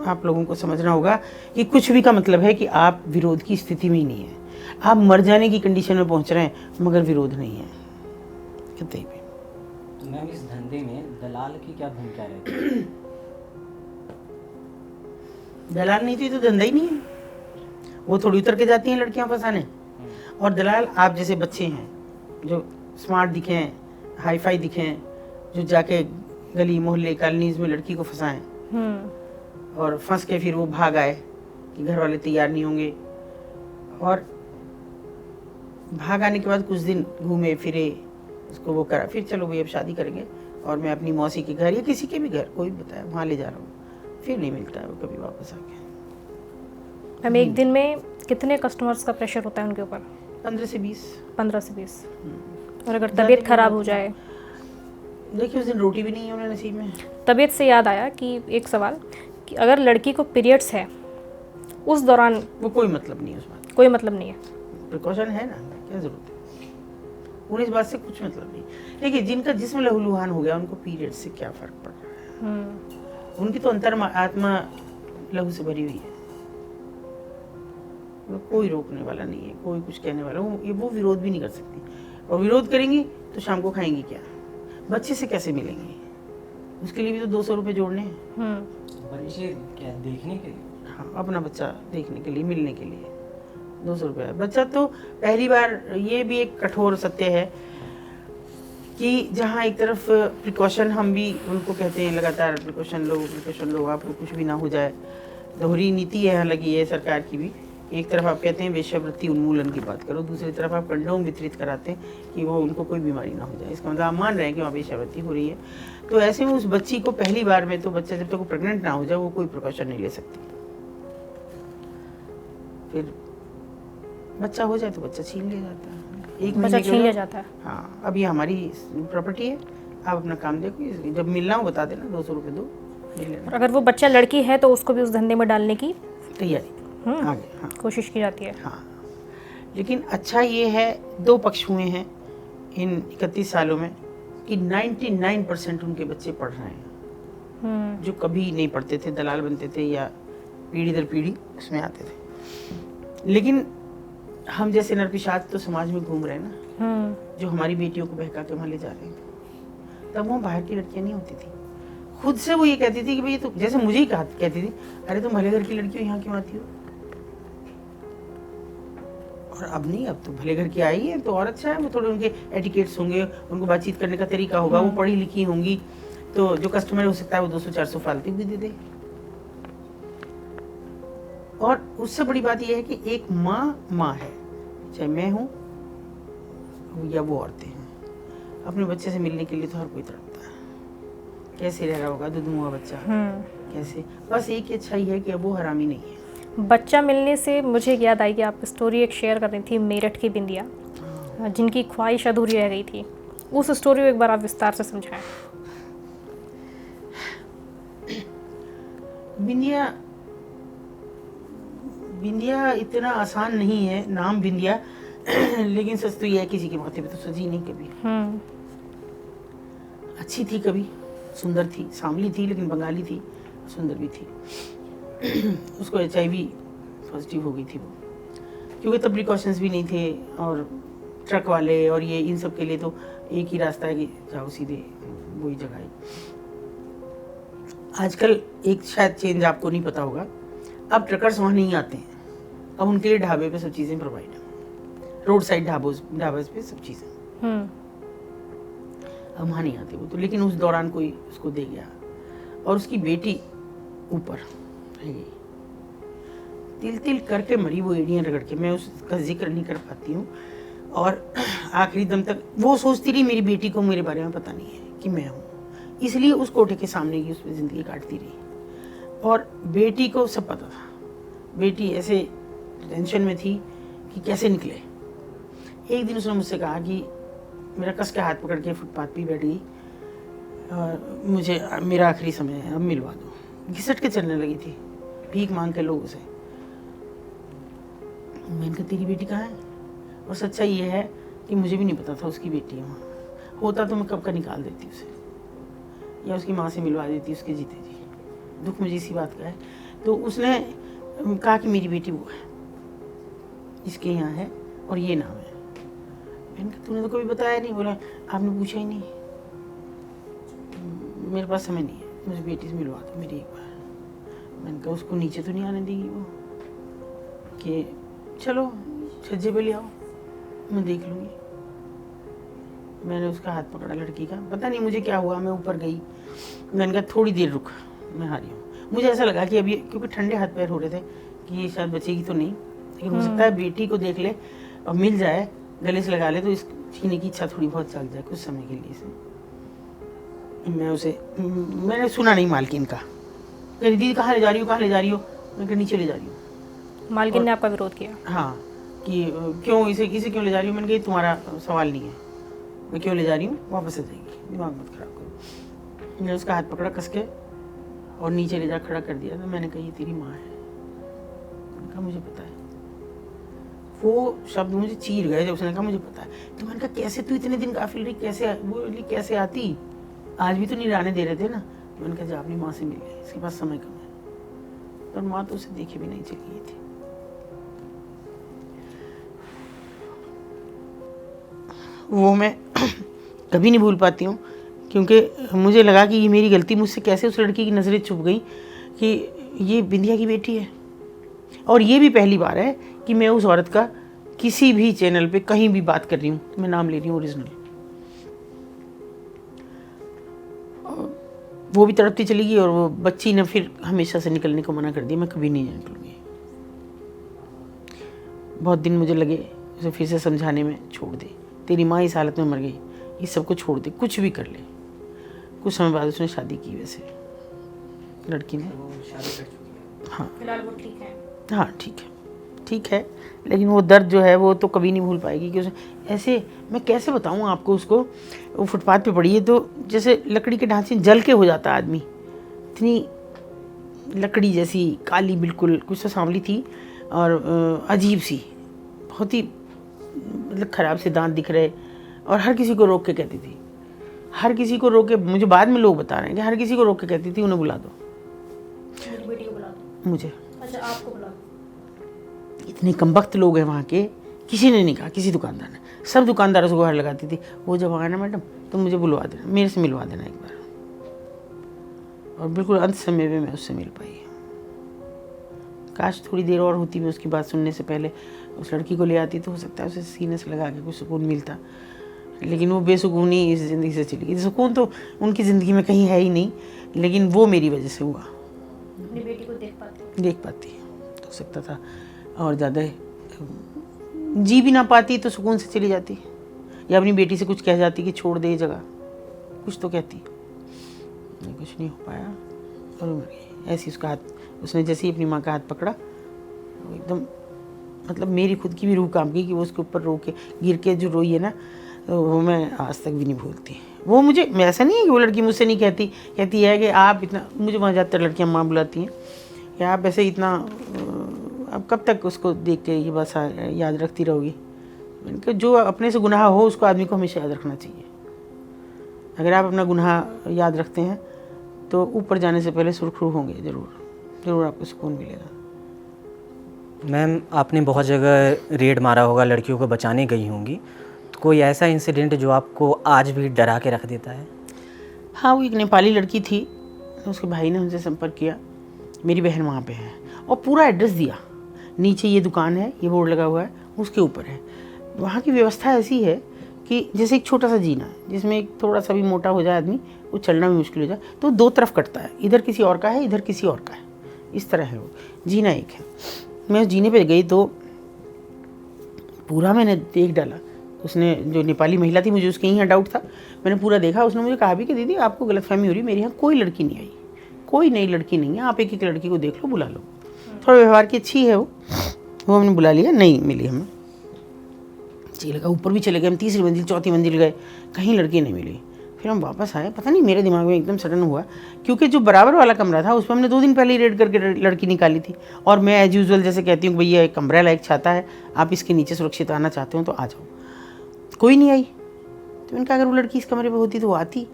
आप लोगों को समझना होगा कि कुछ भी का मतलब है कि आप विरोध की स्थिति में ही नहीं है, आप मर जाने की कंडीशन में पहुंच रहे हैं मगर विरोध नहीं है कतई भी। तो मैम इस धंधे में दलाल की क्या भूमिका रहती है? दलाल नहीं थी तो धंधा ही नहीं है। वो थोड़ी उतर के जाती हैं लड़कियां फंसाने, और दलाल आप जैसे बच्चे हैं जो स्मार्ट दिखें, हाई फाई दिखें, जो जाके गली मोहल्ले कॉलोनीज में लड़की को फंसाएं और फंस के फिर वो भाग आए कि घर वाले तैयार नहीं होंगे, और भाग आने के बाद कुछ दिन घूमे फिरे उसको वो करा, फिर चलो भाई अब शादी करेंगे और मैं अपनी मौसी के घर या किसी के भी घर, कोई भी बताया, वहाँ ले जा रहा हूँ, फिर नहीं मिलता है वो कभी वापस आके। मैम एक दिन में कितने कस्टमर्स का प्रेशर होता है उनके ऊपर? 15 से 20। 15 से 20। और अगर तबीयत खराब हो जाए? देखिए उस दिन रोटी भी नहीं है उन्हें नसीब में। तबीयत से याद आया कि एक सवाल, कि अगर लड़की को पीरियड्स है उस दौरान? वो कोई मतलब नहीं है उस बात, कोई मतलब नहीं है, प्रिकॉशन है ना, क्या ज़रूरत है उन्हें इस बात से, कुछ मतलब नहीं। देखिए जिनका जिस्म लहूलुहान हो गया उनको पीरियड से क्या फ़र्क पड़ रहा है, उनकी तो अंतर आत्मा लहू से भरी हुई है, कोई रोकने वाला नहीं है, कोई कुछ कहने वाला, वो विरोध भी नहीं कर सकती, और विरोध करेंगी तो शाम को खाएंगी क्या, बच्चे से कैसे मिलेंगे, उसके लिए भी तो 200 रुपये जोड़ने हैं। बच्चे क्या देखने के लिए? हाँ, अपना बच्चा देखने के लिए, मिलने के लिए 200 रुपये। बच्चा तो पहली बार, ये भी एक कठोर सत्य है कि जहाँ एक तरफ प्रिकॉशन हम भी उनको कहते हैं लगातार प्रिकॉशन लो, आपको कुछ भी ना हो जाए, दोहरी नीति है लगी है सरकार की भी। एक तरफ आप कहते हैं वेश्यावृत्ति उन्मूलन की बात करो, दूसरी तरफ आप कंडोम वितरित कराते हैं कि वो उनको कोई बीमारी ना हो जाए, इसका मतलब आप मान रहे हैं कि वहाँ वेश्यावृत्ति हो रही है। तो ऐसे में उस बच्ची को पहली बार में, तो बच्चा जब तक वो प्रेग्नेंट ना हो जाए वो कोई प्रिकॉशन नहीं ले सकती, फिर बच्चा हो जाए तो बच्चा छीन लिया जाता है, बच्चा छीन लिया जाता है। हाँ, अब ये हमारी प्रॉपर्टी है, आप अपना काम देखो, जब मिलना हो बता देना, 200 रुपये दो, मिल लेना। और अगर वो बच्चा लड़की है तो उसको भी उस धंधे में डालने की तैयारी आगे, हाँ, कोशिश की जाती है। हाँ, लेकिन अच्छा ये है, 2 पक्ष हुए हैं इन 31 सालों में कि 99% उनके बच्चे पढ़ रहे हैं, जो कभी नहीं पढ़ते थे, दलाल बनते थे या पीढ़ी दर पीढ़ी उसमें आते थे। लेकिन हम जैसे नरपिशाच तो समाज में घूम रहे हैं ना, जो हमारी बेटियों को बहका के वहाँ ले जा रहे हैं। तब वो बाहर की लड़कियाँ नहीं होती थी, खुद से वो ये कहती थी कि भाई तो, जैसे मुझे ही कहती थी, अरे तुम भले घर की लड़की हो, यहाँ क्यों आती हो। और अब नहीं, अब तो भले घर की आई है तो और अच्छा है, वो थोड़े उनके एटिकेट्स होंगे, उनको बातचीत करने का तरीका होगा, वो पढ़ी लिखी होंगी, तो जो कस्टमर हो सकता है वो 200-400 फालतू भी दे दे। और उससे बड़ी बात यह है कि एक माँ है, चाहे मैं हूँ या वो औरतें हैं, अपने बच्चे से मिलने के लिए तो हर कोई तड़पता है। कैसे रह रहा होगा दुधमुआ बच्चा, कैसे, बस एक ही अच्छाई है कि अब वो हरामी नहीं है। बच्चा मिलने से मुझे याद आई कि आप स्टोरी एक शेयर कर रही थी, मेरठ की बिंदिया जिनकी ख्वाहिश अधूरी रह गई थी, उस स्टोरी को एक बार आप विस्तार से समझाएं। बिंदिया इतना आसान नहीं है नाम बिंदिया, लेकिन सच तो यह है किसी के माथे पे तो सजी नहीं कभी। अच्छी थी, कभी सुंदर थी, सांवली थी, लेकिन बंगाली थी, सुंदर भी थी। उसको HIV पॉजिटिव हो गई थी वो, क्योंकि तब प्रिकॉशंस भी नहीं थे, और ट्रक वाले और ये इन सब के लिए तो एक ही रास्ता है कि जाओ सीधे वही जगह है। आजकल एक शायद चेंज आपको नहीं पता होगा, अब ट्रकर्स वहाँ नहीं आते हैं, अब उनके लिए ढाबे पे सब चीज़ें प्रोवाइड है, रोड साइड ढाबे पे सब चीज़ें, अब वहाँ नहीं आते वो तो। लेकिन उस दौरान कोई उसको दे गया, और उसकी बेटी ऊपर रह गई, तिल तिल करके मरी वो, एड़ियाँ रगड़ के, मैं उसका जिक्र नहीं कर पाती हूँ। और आखिरी दम तक वो सोचती रही मेरी बेटी को मेरे बारे में पता नहीं है कि मैं हूँ, इसलिए उस कोठे के सामने की उसमें ज़िंदगी काटती रही। और बेटी को सब पता था, बेटी ऐसे टेंशन में थी कि कैसे निकले। एक दिन उसने मुझसे कहा कि मेरा कस के हाथ पकड़ के फुटपाथ पे बैठ गई, और मुझे मेरा आखिरी समय है, अब मिलवा दो। घिसट के चलने लगी थी, भीख मांग के लोगों से। मैंने कहा तेरी बेटी कहाँ है? और सच्चाई ये है कि मुझे भी नहीं पता था उसकी बेटी है वहाँ, होता तो मैं कब का निकाल देती उसे, या उसकी माँ से मिलवा देती उसके जीते जी। दुख मुझे इसी बात का है। तो उसने कहा कि मेरी बेटी वो है, इसके यहाँ है और ये नाम है। मैंने कहा तूने तो कभी बताया नहीं। बोला आपने पूछा ही नहीं, मेरे पास समय नहीं है, मुझे बेटी से मिलवा दो मेरी एक बार। मैंने कहा उसको नीचे तो नहीं आने देगी वो, कि चलो छज्जे पे ले आओ, मैं देख लूँगी। मैंने उसका हाथ पकड़ा लड़की का, पता नहीं मुझे क्या हुआ, मैं ऊपर गई। मैंने कहा थोड़ी देर रुक, मैं हारी हूँ। मुझे ऐसा लगा कि अभी, क्योंकि ठंडे हाथ पैर हो रहे थे, कि ये शायद बचेगी तो नहीं, लेकिन हो सकता है बेटी को देख ले और मिल जाए, गले से लगा ले, तो इस छीने की इच्छा थोड़ी बहुत जाग जाए कुछ समय के लिए से। मैंने सुना नहीं मालकिन का, कह रही दीदी कहाँ ले जा रही हो, कहाँ ले जा रही हो। मैंने कहा नीचे ले जा रही हूँ। मालकिन ने आपका विरोध किया? हाँ, कि क्यों इसे क्यों ले जा रही हूँ। मैंने कहा तुम्हारा सवाल नहीं है, मैं क्यों ले जा रही हूँ, वापस आ जाएगी, दिमाग मत खराब करो। मैंने उसका हाथ पकड़ा कस के और नीचे ले जा खड़ा कर दिया। तो मैंने कहा ये तेरी माँ है। मैंने कहा मुझे पता है। वो शब्द मुझे चीर गए जब उसने कहा मुझे पता है। तो मैंने कहा कैसे तू इतने दिन काफिल रही, कैसे वो बोली कैसे आती, आज भी तो नहीं रहने दे रहे थे ना। मैंने कहा जा अपनी माँ से मिल गई, इसके पास समय कम है। और माँ तो उसे देखे भी नहीं चली गई थी। वो मैं कभी नहीं भूल पाती हूँ, क्योंकि मुझे लगा कि ये मेरी गलती, मुझसे कैसे उस लड़की की नज़रें छुप गई कि ये बिंदिया की बेटी है। और ये भी पहली बार है कि मैं उस औरत का किसी भी चैनल पे कहीं भी बात कर रही हूँ तो मैं नाम ले रही हूँ ओरिजिनल। वो भी तड़पती चली गई और वो बच्ची ने फिर हमेशा से निकलने को मना कर दिया, मैं कभी नहीं निकलूँगी। बहुत दिन मुझे लगे उसे फिर से समझाने में, छोड़ दे, तेरी माँ इस हालत में मर गई, इस सब को छोड़ दे, कुछ भी कर ले। कुछ समय बाद उसने शादी की, वैसे लड़की ने। शादी कर चुकी है। हाँ फिलहाल वो ठीक है? हाँ ठीक है, लेकिन वो दर्द जो है वो तो कभी नहीं भूल पाएगी कि उसने ऐसे, मैं कैसे बताऊँ आपको उसको। वो फुटपाथ पे पड़ी है तो जैसे लकड़ी के ढांचे जल के हो जाता आदमी, इतनी लकड़ी जैसी काली बिल्कुल, कुछ तो सांवली थी और अजीब सी, बहुत ही मतलब ख़राब से दांत दिख रहे। और हर किसी को रोक के कहती थी, हर किसी को रोक के, मुझे बाद में लोग बता रहे हैं कि हर किसी को रोक के कहती थी उन्हें बुला दो, मेरी बेटी को बुला दो। मुझे। अच्छा, आपको बुला दो। इतने कमबख्त लोग हैं वहाँ के, किसी ने नहीं कहा, किसी दुकानदार ने। सब दुकानदारों से गुहार लगाती थी, वो जब आए ना मैडम तो मुझे बुलवा देना, मेरे से मिलवा देना एक बार। और बिल्कुल अंत समय में मैं उससे मिल पाई। काश थोड़ी देर और होती, मैं उसकी बात सुनने से पहले उस लड़की को ले आती तो हो सकता है उसे सीने से लगा के कुछ सुकून मिलता। लेकिन वो बेसुकूनी इस ज़िंदगी से चली गई। सुकून तो उनकी ज़िंदगी में कहीं है ही नहीं, लेकिन वो मेरी वजह से हुआ। अपनी बेटी को देख पाती तो सकता था और ज़्यादा जी भी ना पाती तो सुकून से चली जाती, या अपनी बेटी से कुछ कह जाती कि छोड़ दे ये जगह, कुछ तो कहती। कुछ नहीं हो पाया और मर गई। ऐसी उसका हाथ, उसने जैसे ही अपनी माँ का हाथ पकड़ा, वो एकदम मतलब मेरी खुद की भी रूह कांप गई कि वो उसके ऊपर रो के गिर के जो रोई है ना, तो वो मैं आज तक भी नहीं भूलती। वो मुझे, ऐसा नहीं है कि वो लड़की मुझसे नहीं कहती है कि आप इतना, मुझे वहाँ ज़्यादातर लड़कियाँ माँ बुलाती हैं कि आप ऐसे इतना, अब कब तक उसको देख के ये बस याद रखती रहोगी। मैंने कहा जो अपने से गुनाह हो उसको आदमी को हमेशा याद रखना चाहिए। अगर आप अपना गुनाह याद रखते हैं तो ऊपर जाने से पहले सुरखरू होंगे, ज़रूर आपको सुकून मिलेगा। मैम, आपने बहुत जगह रेड मारा होगा, लड़कियों को बचाने गई होंगी, तो कोई ऐसा इंसिडेंट जो आपको आज भी डरा के रख देता है? हाँ, वो एक नेपाली लड़की थी, उसके भाई ने उनसे संपर्क किया, मेरी बहन वहाँ पे है, और पूरा एड्रेस दिया, नीचे ये दुकान है, ये बोर्ड लगा हुआ है, उसके ऊपर है। वहाँ की व्यवस्था ऐसी है कि जैसे एक छोटा सा जीना जिसमें एक थोड़ा सा भी मोटा हो जाए आदमी, वो चलना भी मुश्किल हो जाए, तो दो तरफ कटता है, इधर किसी और का है, इधर किसी और का है, इस तरह है वो जीना एक है। मैं उस जीने पे गई तो पूरा मैंने देख डाला। उसने, जो नेपाली महिला थी, मुझे उसके यहाँ डाउट था, मैंने पूरा देखा। उसने मुझे कहा भी कि दीदी आपको गलतफहमी हो रही है, मेरे यहाँ कोई लड़की नहीं आई, कोई नई लड़की नहीं है, आप एक लड़की को देख लो, बुला लो। थोड़ा व्यवहार की अच्छी है वो हमने बुला लिया, नहीं मिली हमें। जी लगा, ऊपर भी चले गए हम, तीसरी मंजिल चौथी मंजिल गए, कहीं लड़की नहीं मिली। फिर हम वापस आए, पता नहीं मेरे दिमाग में एकदम सडन हुआ, क्योंकि जो बराबर वाला कमरा था उसमें हमने 2 दिन पहले ही रेड करके लड़की निकाली थी। और मैं एज यूजुअल जैसे कहती हूँ भैया एक कमरा लायक छाता है, आप इसके नीचे सुरक्षित आना चाहते हो तो आ जाओ। कोई नहीं आई। तो मैंने कहा अगर वो लड़की इस कमरे पर होती तो वो आती।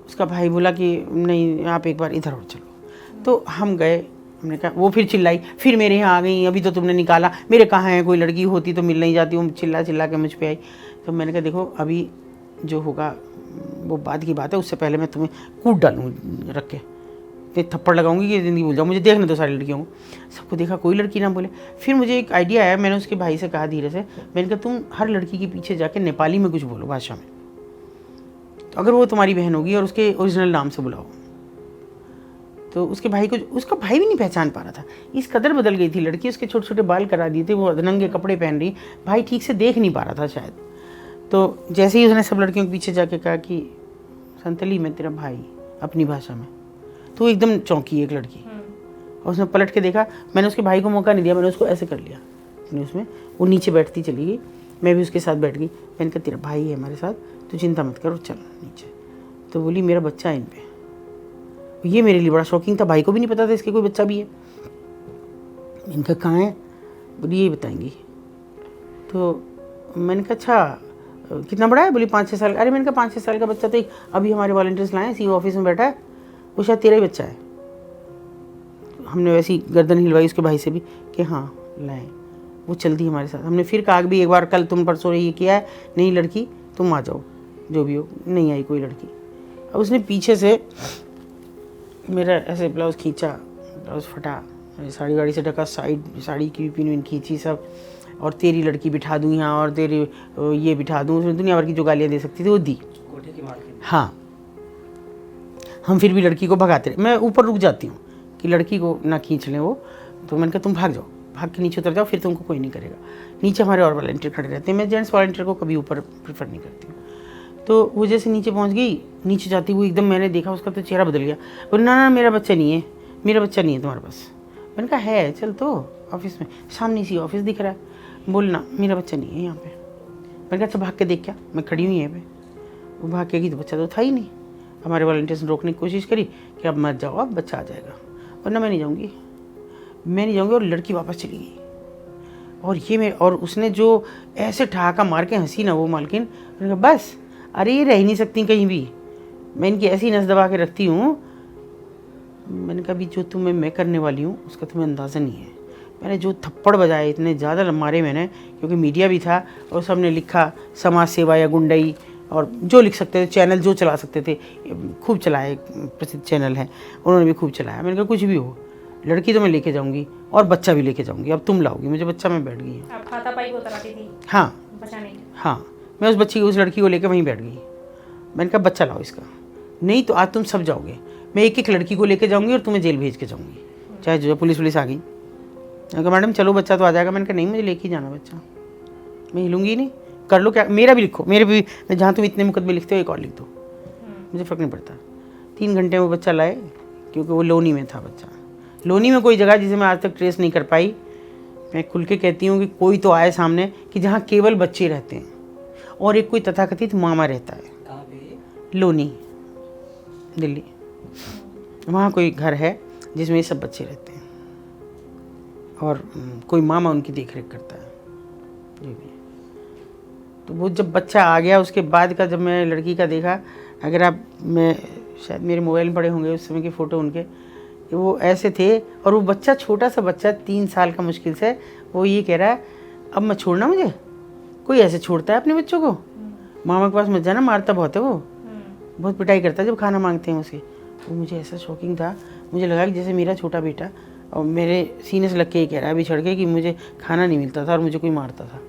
उसका भाई बोला कि नहीं आप एक बार इधर और चलो। तो हम गए, हमने कहा, वो फिर चिल्लाई, फिर मेरे यहाँ आ गई, अभी तो तुमने निकाला, मेरे कहाँ है, कोई लड़की होती तो मिल नहीं जाती। वो चिल्ला के मुझ पे आई। तो मैंने कहा देखो अभी जो होगा वो बाद की बात है, उससे पहले मैं तुम्हें कूट डालूँ रख के, फिर थप्पड़ लगाऊंगी कि ज़िंदगी भूल जाओ, मुझे देखने दो सारी लड़कियों को। सबको देखा, कोई लड़की ना बोले। फिर मुझे एक आइडिया आया, मैंने उसके भाई से कहा धीरे से, मैंने कहा तुम हर लड़की के पीछे जाके नेपाली में कुछ बोलो भाषा में, तो अगर वो तुम्हारी बहन होगी और उसके ओरिजिनल नाम से बुलाओ। तो उसके भाई को, उसका भाई भी नहीं पहचान पा रहा था, इस कदर बदल गई थी लड़की, उसके छोटे छोटे बाल करा दिए थे, वो नंगे कपड़े पहन रही, भाई ठीक से देख नहीं पा रहा था शायद। तो जैसे ही उसने सब लड़कियों के पीछे जाके कहा कि संतली मैं तेरा भाई, अपनी भाषा में। तो एकदम चौंकी एक लड़की, और उसने पलट के देखा। मैंने उसके भाई को मौका नहीं दिया, मैंने उसको ऐसे कर लिया अपने उसमें। वो नीचे बैठती चली गई, मैं भी उसके साथ बैठ गई। मैंने कहा तेरा भाई है हमारे साथ, तू चिंता मत करो, चल नीचे। तो बोली मेरा बच्चा है इन पे। ये मेरे लिए बड़ा शॉकिंग था, भाई को भी नहीं पता था इसके कोई बच्चा भी है। इनका कहाँ है? बोली यही बताएंगी। तो मैंने कहा अच्छा कितना बड़ा है? बोली 5-6 साल का। अरे मैंने कहा 5-6 साल का बच्चा तो अभी हमारे वॉलंटियर्स लाए, सीओ ऑफिस में बैठा है, वो शायद तेरा ही बच्चा है। हमने वैसी गर्दन हिलवाई उसके भाई से भी कि हाँ लाए। वो चल दी हमारे साथ। हमने फिर कहा भी एक बार कल तुम परसों ये किया है, नहीं लड़की तुम आ जाओ, जो भी हो। नहीं आई कोई लड़की। अब उसने पीछे से मेरा ऐसे ब्लाउज़ खींचा, ब्लाउज़ फटा, साड़ी वाड़ी से ढका, साड़ी की पिन खींची सब, और तेरी लड़की बिठा दूँ यहाँ, और तेरी ये बिठा दूँ। उसने दुनिया भर की जो गालियाँ दे सकती थी वो दी। हाँ, हम फिर भी लड़की को भगाते रहे। मैं ऊपर रुक जाती हूँ कि लड़की को ना खींच लें वो। तो मैंने कहा तुम भाग जाओ, भाग के नीचे उतर जाओ, फिर तुमको कोई नहीं करेगा। नीचे हमारे और वॉलंटियर खड़े रहते हैं, मैं जेंट्स वॉलंटियर को कभी ऊपर प्रेफर नहीं करती हूँ। तो वो जैसे नीचे पहुँच गई, नीचे जाती हुई एकदम मैंने देखा उसका तो चेहरा बदल गया। बोले ना मेरा बच्चा नहीं है, मेरा बच्चा नहीं है तुम्हारे पास। मैंने कहा है, चल तो ऑफिस में, सामने सी ऑफिस दिख रहा है। बोलना मेरा बच्चा नहीं है यहाँ पे। मैंने कहा अच्छा भाग के देख, क्या मैं खड़ी हुई यहाँ पे। वो भाग के गई तो बच्चा तो था ही नहीं। हमारे वॉलंटियर्स ने रोकने की कोशिश करी कि अब मत जाओ, अब बच्चा आ जाएगा, वरना मैं नहीं जाऊँगी, मैं नहीं जाऊँगी। और लड़की वापस चली गई। और उसने जो ऐसे ठहाका मार के हंसी ना वो मालकिन, मैंने कहा बस, अरे ये रह नहीं सकती कहीं भी, मैं इनकी ऐसी नस दबा के रखती हूँ। मैंने कहा भी जो तुम्हें मैं करने वाली हूँ उसका तुम्हें अंदाज़ा नहीं है। मैंने जो थप्पड़ बजाए इतने ज़्यादा मारे मैंने, क्योंकि मीडिया भी था और सबने लिखा समाज सेवा या गुंडई, और जो लिख सकते थे, चैनल जो चला सकते थे खूब चलाए, प्रसिद्ध चैनल हैं उन्होंने भी खूब चलाया। मैंने कहा कुछ भी हो, लड़की तो मैं लेके जाऊंगी और बच्चा भी लेके जाऊंगी, अब तुम लाओगी मुझे बच्चा। मैं बैठ गई। आप हाथापाई को कराती थी? हाँ बचाने? हाँ, मैं उस लड़की को लेकर वहीं बैठ गई। मैंने कहा बच्चा लाओ इसका, नहीं तो आज तुम सब जाओगे, मैं एक एक लड़की को लेके जाऊंगी और तुम्हें जेल भेज के जाऊंगी, चाहे जो पुलिस आ गई। मैंने कहा मैडम चलो बच्चा तो आ जाएगा। मैंने कहा नहीं, मुझे लेके ही जाना बच्चा, मैं हिलूंगी नहीं, कर लो क्या, मेरा भी लिखो, मेरे भी, जहाँ तुम इतने मुकदमे लिखते हो एक और लिख दो, मुझे फ़र्क नहीं पड़ता। 3 घंटे में वो बच्चा लाए, क्योंकि वो लोनी में था बच्चा। लोनी में कोई जगह जिसे मैं आज तक ट्रेस नहीं कर पाई। मैं खुल के कहती हूँ कि कोई तो आए सामने कि जहाँ केवल बच्चे रहते हैं और एक कोई तथाकथित मामा रहता है। लोनी, दिल्ली, वहाँ कोई घर है जिसमें ये सब बच्चे रहते हैं और कोई मामा उनकी देख रेख करता है, जो भी है। तो वो जब बच्चा आ गया उसके बाद का जब मैं लड़की का देखा, अगर आप, मैं शायद मेरे मोबाइल में पड़े होंगे उस समय की फ़ोटो उनके, वो ऐसे थे। और वो बच्चा, छोटा सा बच्चा 3 साल का मुश्किल से, वो ये कह रहा है अब मत छोड़ना मुझे। कोई ऐसे छोड़ता है अपने बच्चों को? मामा के पास मत जाना, मारता बहुत है वो, बहुत पिटाई करता है जब खाना मांगते हैं उसके। वो मुझे ऐसा शॉकिंग था, मुझे लगा कि जैसे मेरा छोटा बेटा और मेरे सीने से लग के ये कह रहा है अभी छड़ के कि मुझे खाना नहीं मिलता था और मुझे कोई मारता था।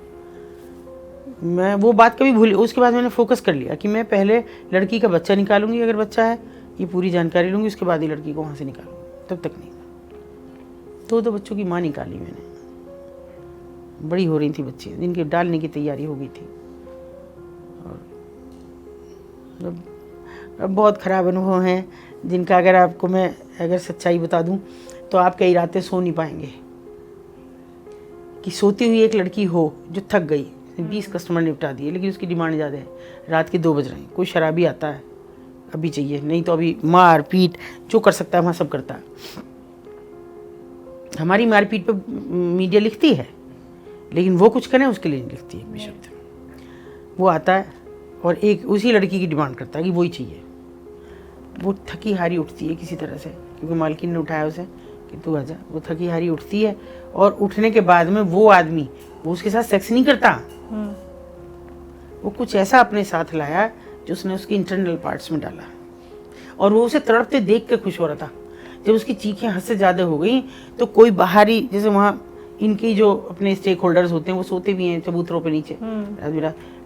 मैं वो बात कभी भूली। उसके बाद मैंने फोकस कर लिया कि मैं पहले लड़की का बच्चा निकालूंगी, अगर बच्चा है ये पूरी जानकारी लूँगी, उसके बाद ही लड़की को वहाँ से निकालूंगी, तब तक नहीं। दो बच्चों की माँ निकाली मैंने, बड़ी हो रही थी बच्ची, जिनके डालने की तैयारी हो गई थी। और अब बहुत ख़राब अनुभव हैं जिनका अगर आपको मैं अगर सच्चाई बता दूं तो आप कई रातें सो नहीं पाएंगे। कि सोती हुई एक लड़की हो जो थक गई, 20 कस्टमर निपटा दिए, लेकिन उसकी डिमांड ज़्यादा है, रात के 2 बज रहे हैं, कोई शराबी आता है अभी चाहिए, नहीं तो अभी मार पीट जो कर सकता है वहाँ सब करता है। हमारी मारपीट पे मीडिया लिखती है, लेकिन वो कुछ करें उसके लिए नहीं लिखती है शब्द। वो आता है और एक उसी लड़की की डिमांड करता है कि वही चाहिए। वो थकी हारी उठती है किसी तरह से, क्योंकि मालकिन ने उठाया उसे कि तू आजा। वो थकी हारी उठती है और उठने के बाद में वो आदमी, वो उसके साथ सेक्स नहीं करता, वो कुछ ऐसा अपने साथ लाया जो उसने उसके इंटरनल पार्ट्स में डाला, और वो उसे तड़पते देख के खुश हो रहा था। जब उसकी चीखें हद से ज़्यादा हो गई तो कोई बाहरी, जैसे वहाँ इनकी जो अपने स्टेक होल्डर्स होते हैं वो सोते भी हैं चबूतरों पे नीचे,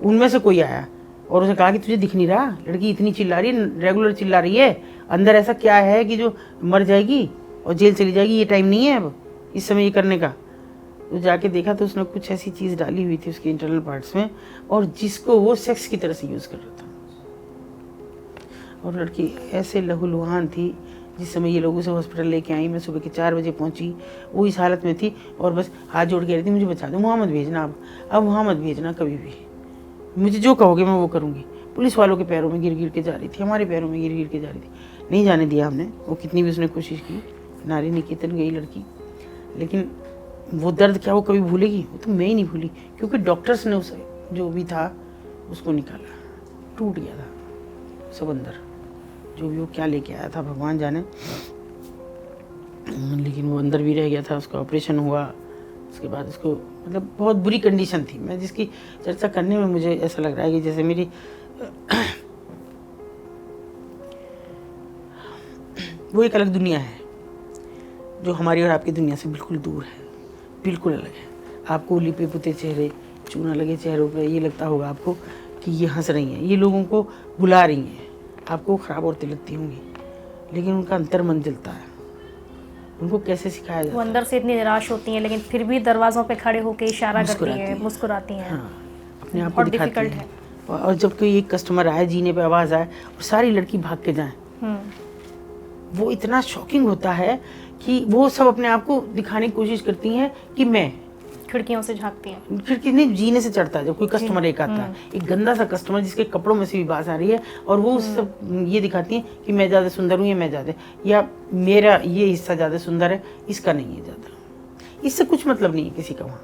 उनमें से कोई आया और उसे कहा कि तुझे दिख नहीं रहा, लड़की इतनी चिल्ला रही है, रेगुलर चिल्ला रही है, अंदर ऐसा क्या है कि जो मर जाएगी और जेल चली जाएगी, ये टाइम नहीं है अब इस समय ये करने का। तो जाके देखा तो उसने कुछ ऐसी चीज़ डाली हुई थी उसके इंटरनल पार्ट्स में, और जिसको वो सेक्स की तरह से यूज़ कर रहा था। और लड़की ऐसे लहूलुहान थी। जिस समय ये लोग उसे हॉस्पिटल लेके आई, मैं सुबह के 4 बजे पहुंची, वो इस हालत में थी और बस हाथ जोड़ के रही थी, मुझे बचा दो, वहाँ मत भेजना, अब वहाँ मत भेजना कभी भी, मुझे जो कहोगे मैं वो करूँगी। पुलिस वालों के पैरों में गिर गिर के जा रही थी, हमारे पैरों में गिर गिर के जा रही थी। नहीं जाने दिया हमने, वो कितनी भी उसने कोशिश की। नारी निकेतन गई लड़की, लेकिन वो दर्द क्या वो कभी भूलेगी? वो तो मैं ही नहीं भूली, क्योंकि डॉक्टर्स ने उसे जो भी था उसको निकाला, टूट गया था सब अंदर, जो भी वो क्या लेके आया था भगवान जाने, लेकिन वो अंदर भी रह गया था। उसका ऑपरेशन हुआ, उसके बाद उसको मतलब बहुत बुरी कंडीशन थी। मैं जिसकी चर्चा करने में मुझे ऐसा लग रहा है कि जैसे मेरी वो एक अलग दुनिया है जो हमारी और आपकी दुनिया से बिल्कुल दूर है, बिल्कुल अलग है। आपको लिपे पुते चेहरे, चूना लगे चेहरों पे ये लगता होगा आपको कि ये हंस रही हैं, ये लोगों को बुला रही हैं, आपको खराब औरतें लगती होंगी, लेकिन उनका अंतर मन जलता है। उनको कैसे सिखाया जाता वो अंदर से इतनी निराश होती हैं, लेकिन फिर भी दरवाज़ों पे खड़े होकर इशारा करती हैं, मुस्कुराती हैं। हाँ, अपने आप को और दिखाती डिफिकल्ट हैं। और जब कोई एक कस्टमर आए, जीने पे आवाज़ आए और सारी लड़की भाग के जाए, वो इतना शॉकिंग होता है कि वो सब अपने आप को दिखाने की कोशिश करती हैं कि मैं खिड़कियों से झांकती हैं। खिड़की नहीं, जीने से चढ़ता है। जब कोई कस्टमर एक आता है, एक गंदा सा कस्टमर जिसके कपड़ों में से भी बात आ रही है, और वो सब ये दिखाती हैं कि मैं ज़्यादा सुंदर हूँ, या मैं ज़्यादा, या मेरा ये हिस्सा ज़्यादा सुंदर है, इसका नहीं है ज़्यादा। इससे कुछ मतलब नहीं है किसी का। वहाँ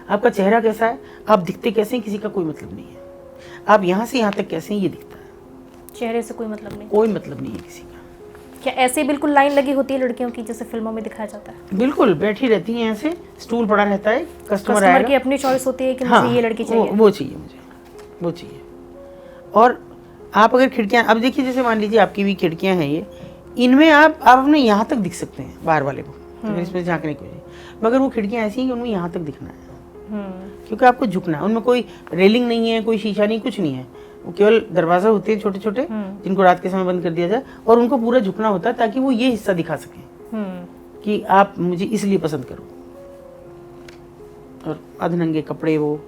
आपका चेहरा कैसा है, आप दिखते कैसे हैं, किसी का कोई मतलब नहीं है। आप यहाँ से यहाँ तक कैसे हैं, ये दिखता है। चेहरे से कोई मतलब नहीं। कोई मतलब नहीं है किसी का। क्या ऐसे बिल्कुल लाइन लगी होती है लड़कियों की जैसे फिल्मों में दिखाया जाता है? बिल्कुल बैठी रहती हैं ऐसे, स्टूल पड़ा रहता है, कस्टमर कस्टमर आएगा, की अपनी चॉइस होती है कि हाँ, मुझे ये लड़की चाहिए। वो चाहिए मुझे, वो चाहिए। और आप अगर खिड़कियाँ, अब देखिए जैसे मान लीजिए आपकी भी खिड़कियाँ हैं ये, इनमें आप अपने यहाँ तक दिख सकते हैं बाहर वाले को, अगर इसमें झांकने की कोशिश, मगर वो खिड़कियाँ ऐसी हैं कि उनमें यहाँ तक दिखना है, क्योंकि आपको झुकना है। उनमें कोई रेलिंग नहीं है, कोई शीशा नहीं, कुछ नहीं है, वो केवल दरवाजा होते हैं छोटे छोटे, जिनको रात के समय बंद कर दिया जाए, और उनको पूरा झुकना होता है ताकि वो ये हिस्सा दिखा सकें कि आप मुझे इसलिए पसंद करो। और अधनंगे कपड़े, वो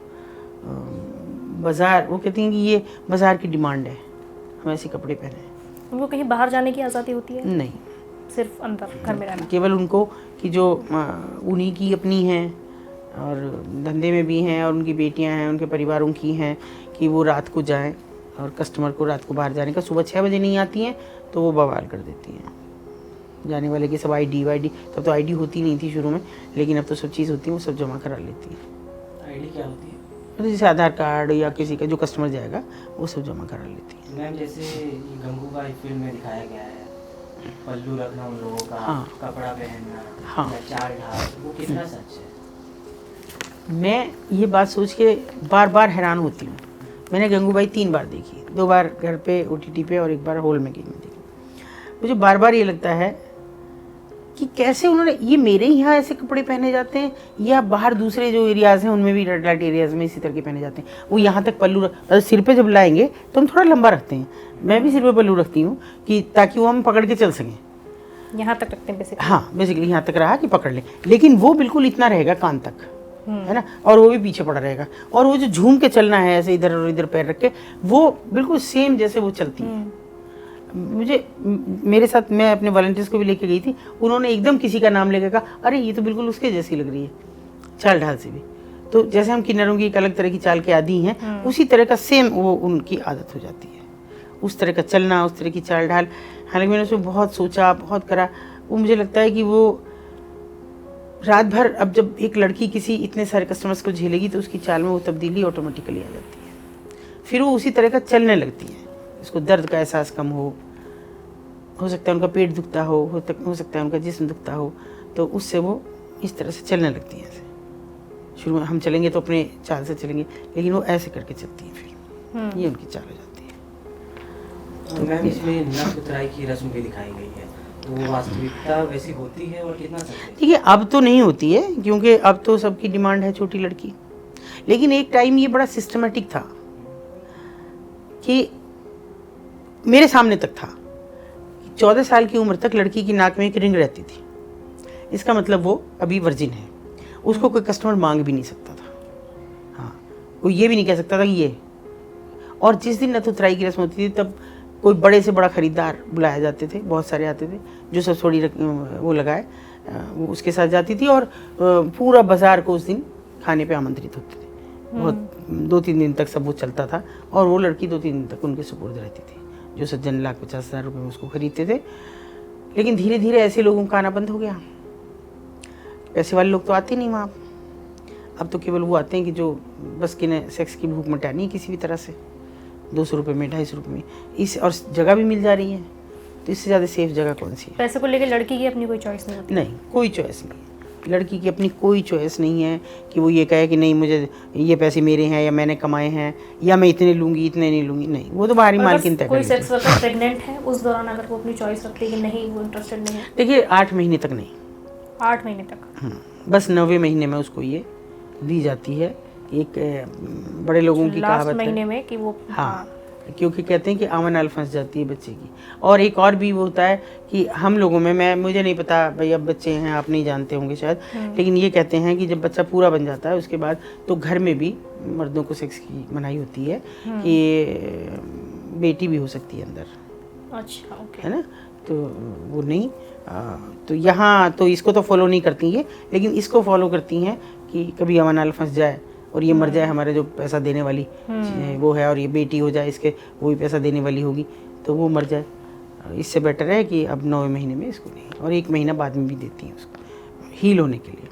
बाजार, वो कहती हैं कि ये बाजार की डिमांड है, हम ऐसे कपड़े पहने। उनको कहीं बाहर जाने की आज़ादी होती है? नहीं, सिर्फ अंदर घर में रहना। केवल उनको कि जो उन्हीं की अपनी हैं और धंधे में भी हैं, और उनकी बेटियां हैं, उनके परिवारों की हैं, कि वो रात को जाएं, और कस्टमर को रात को बाहर जाने का, सुबह 6 बजे नहीं आती हैं तो वो बवाल कर देती हैं। जाने वाले की सब आईडी वाईडी, तब तो आईडी होती नहीं थी शुरू में, लेकिन अब तो सब चीज़ होती है, वो सब जमा करा लेती है। आईडी क्या होती है? मतलब जैसे आधार कार्ड या किसी का जो कस्टमर जाएगा वो सब जमा करा लेती है। मैम जैसे ये गंगूबाई एक फिल्म में दिखाया गया है, पल्लू रखना उन लोगों का, हाँ। कपड़ा पहनना, हाँ। या चाल ढाल, वो कितना सच है? मैं ये बात सोच के बार बार हैरान होती हूँ। मैंने गंगूबाई 3 बार देखी, 2 बार घर पे OTT पे और 1 बार हॉल में गई मैं देखी। मुझे बार बार ये लगता है कि कैसे उन्होंने, ये मेरे यहाँ ऐसे कपड़े पहने जाते हैं या बाहर दूसरे जो एरियाज़ हैं उनमें भी रेड लाइट एरियाज़ में इसी तरह के पहने जाते हैं। वो यहाँ तक पल्लू सिर पे जब लाएंगे तो हम थोड़ा लंबा रखते हैं, मैं भी सिर पे पल्लू रखती हूँ कि ताकि वो हम पकड़ के चल सकें। यहाँ तक रखते हैं बेसिकली। हाँ, बेसिकली यहाँ तक रहा कि पकड़ लें, लेकिन वो बिल्कुल इतना रहेगा कान तक, है ना, और वो भी पीछे पड़ा रहेगा। और वो जो झूम के चलना है ऐसे इधर और इधर पैर रख के, वो बिल्कुल सेम जैसे वो चलती है। मुझे, मेरे साथ, मैं अपने वॉलंटियर्स को भी लेके गई थी, उन्होंने एकदम किसी का नाम लेकर कहा, अरे ये तो बिल्कुल उसके जैसी लग रही है, चाल ढाल से भी। तो जैसे हम किन्नरों की एक अलग तरह की चाल के आदी हैं, उसी तरह का सेम वो उनकी आदत हो जाती है, उस तरह का चलना, उस तरह की चाल ढाल। हालांकि मैंने उसमें बहुत सोचा, बहुत करा। वो मुझे लगता है कि वो रात भर, अब जब एक लड़की किसी इतने सारे कस्टमर्स को झेलेगी तो उसकी चाल में वो तब्दीली ऑटोमेटिकली आ जाती है। फिर वो उसी तरह का चलने लगती है, उसको दर्द का एहसास कम हो सकता है उनका पेट दुखता हो सकता है उनका जिस्म दुखता हो, तो उससे वो इस तरह से चलने लगती हैं। ऐसे शुरू में हम चलेंगे तो अपने चाल से चलेंगे, लेकिन वो ऐसे करके चलती हैं, फिर ये उनकी चाल हो जाती है। तो मैम इसमें नक उतराई की रस्म भी दिखाई गई है, तो वो वास्तविकता वैसी होती है और कितना सच है? ठीक है, अब तो नहीं होती है क्योंकि अब तो सबकी डिमांड है छोटी लड़की, लेकिन एक टाइम ये बड़ा सिस्टमेटिक था कि मेरे सामने तक था। 14 साल की उम्र तक लड़की की नाक में एक रिंग रहती थी, इसका मतलब वो अभी वर्जिन है, उसको कोई कस्टमर मांग भी नहीं सकता था। हाँ, कोई ये भी नहीं कह सकता था कि ये। और जिस दिन नथ उतराई की रस्म होती थी तब कोई बड़े से बड़ा ख़रीदार बुलाए जाते थे, बहुत सारे आते थे जो सब थोड़ी वो लगाए, वो उसके साथ जाती थी और पूरा बाज़ार को उस दिन खाने पे आमंत्रित होते थे। बहुत 2-3 दिन तक सब वो चलता था और वो लड़की 2-3 दिन तक उनके सुपुर्द रहती थी, जो सज्जन 1,50,000 रुपये में उसको खरीदते थे। लेकिन धीरे धीरे ऐसे लोगों का आना बंद हो गया, पैसे वाले लोग तो आते नहीं वहाँ। अब तो केवल वो आते हैं कि जो बस किन्हें सेक्स की भूख मिटानी है किसी भी तरह से, 200 रुपये में, 250 रुपये में, इस और जगह भी मिल जा रही है, तो इससे ज़्यादा सेफ जगह कौन सी है? पैसे को लेकर लड़की की अपनी कोई चॉइस नहीं होती? नहीं, कोई चॉइस नहीं, लड़की की अपनी कोई चॉइस नहीं है कि वो ये कहे कि नहीं मुझे ये पैसे मेरे हैं या मैंने कमाए हैं या मैं इतने लूँगी इतने नहीं लूँगी, नहीं, वो तो बाहरी मालकिन तय कोई करेगी। सेक्स वर्कर प्रेग्नेंट है उस दौरान अगर वो अपनी चॉइस रखती है कि नहीं वो इंटरेस्टेड नहीं है? देखिए 8 महीने तक नहीं, 8 महीने तक बस 9वें महीने में उसको ये दी जाती है। एक बड़े लोगों की लास्ट कहावत महीने है, में कि वो हाँ, क्योंकि कहते हैं कि आमनाल फंस जाती है बच्चे की। और एक और भी वो होता है कि हम लोगों में, मुझे नहीं पता भाई, अब बच्चे हैं आप नहीं जानते होंगे शायद, लेकिन ये कहते हैं कि जब बच्चा पूरा बन जाता है उसके बाद तो घर में भी मर्दों को सेक्स की मनाही होती है कि बेटी भी हो सकती है अंदर। अच्छा, ओके, है ना, तो वो नहीं तो यहाँ तो इसको तो फॉलो नहीं करती है, लेकिन इसको फॉलो करती हैं कि कभी अमनाल फंस जाए और ये मर जाए, हमारे जो पैसा देने वाली वो है, और ये बेटी हो जाए इसके, वो भी पैसा देने वाली होगी, तो वो मर जाए। इससे बेटर है कि अब 9वें महीने में इसको नहीं, और 1 महीना बाद में भी देती हैं उसको हील होने के लिए।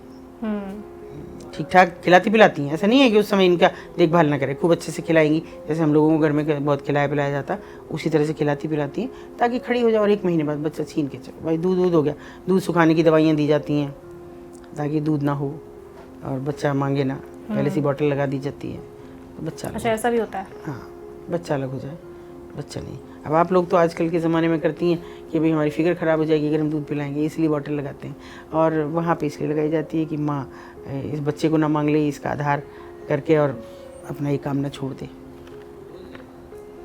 ठीक ठाक खिलाती पिलाती हैं, ऐसा नहीं है कि उस समय इनका देखभाल ना करें, खूब अच्छे से खिलाएंगी, जैसे हम लोगों को घर में बहुत खिलाया पिलाया जाता उसी तरह से खिलाती पिलाती हैं ताकि खड़ी हो जाए, और 1 महीने बाद बच्चा छीन के चलो भाई, दूध हो गया, दूध सुखाने की दवाइयाँ दी जाती हैं ताकि दूध ना हो और बच्चा मांगे ना, पहले से बॉटल लगा दी जाती है तो बच्चा अच्छा ऐसा भी होता है? हाँ, बच्चा अलग हो जाए, बच्चा नहीं। अब आप लोग तो आजकल के ज़माने में करती हैं कि भाई हमारी फिगर ख़राब हो जाएगी अगर हम दूध पिलाएंगे, इसलिए बॉटल लगाते हैं, और वहाँ पे इसलिए लगाई जाती है कि माँ इस बच्चे को ना मांग ले, इसका आधार करके और अपना ये काम ना छोड़ दे।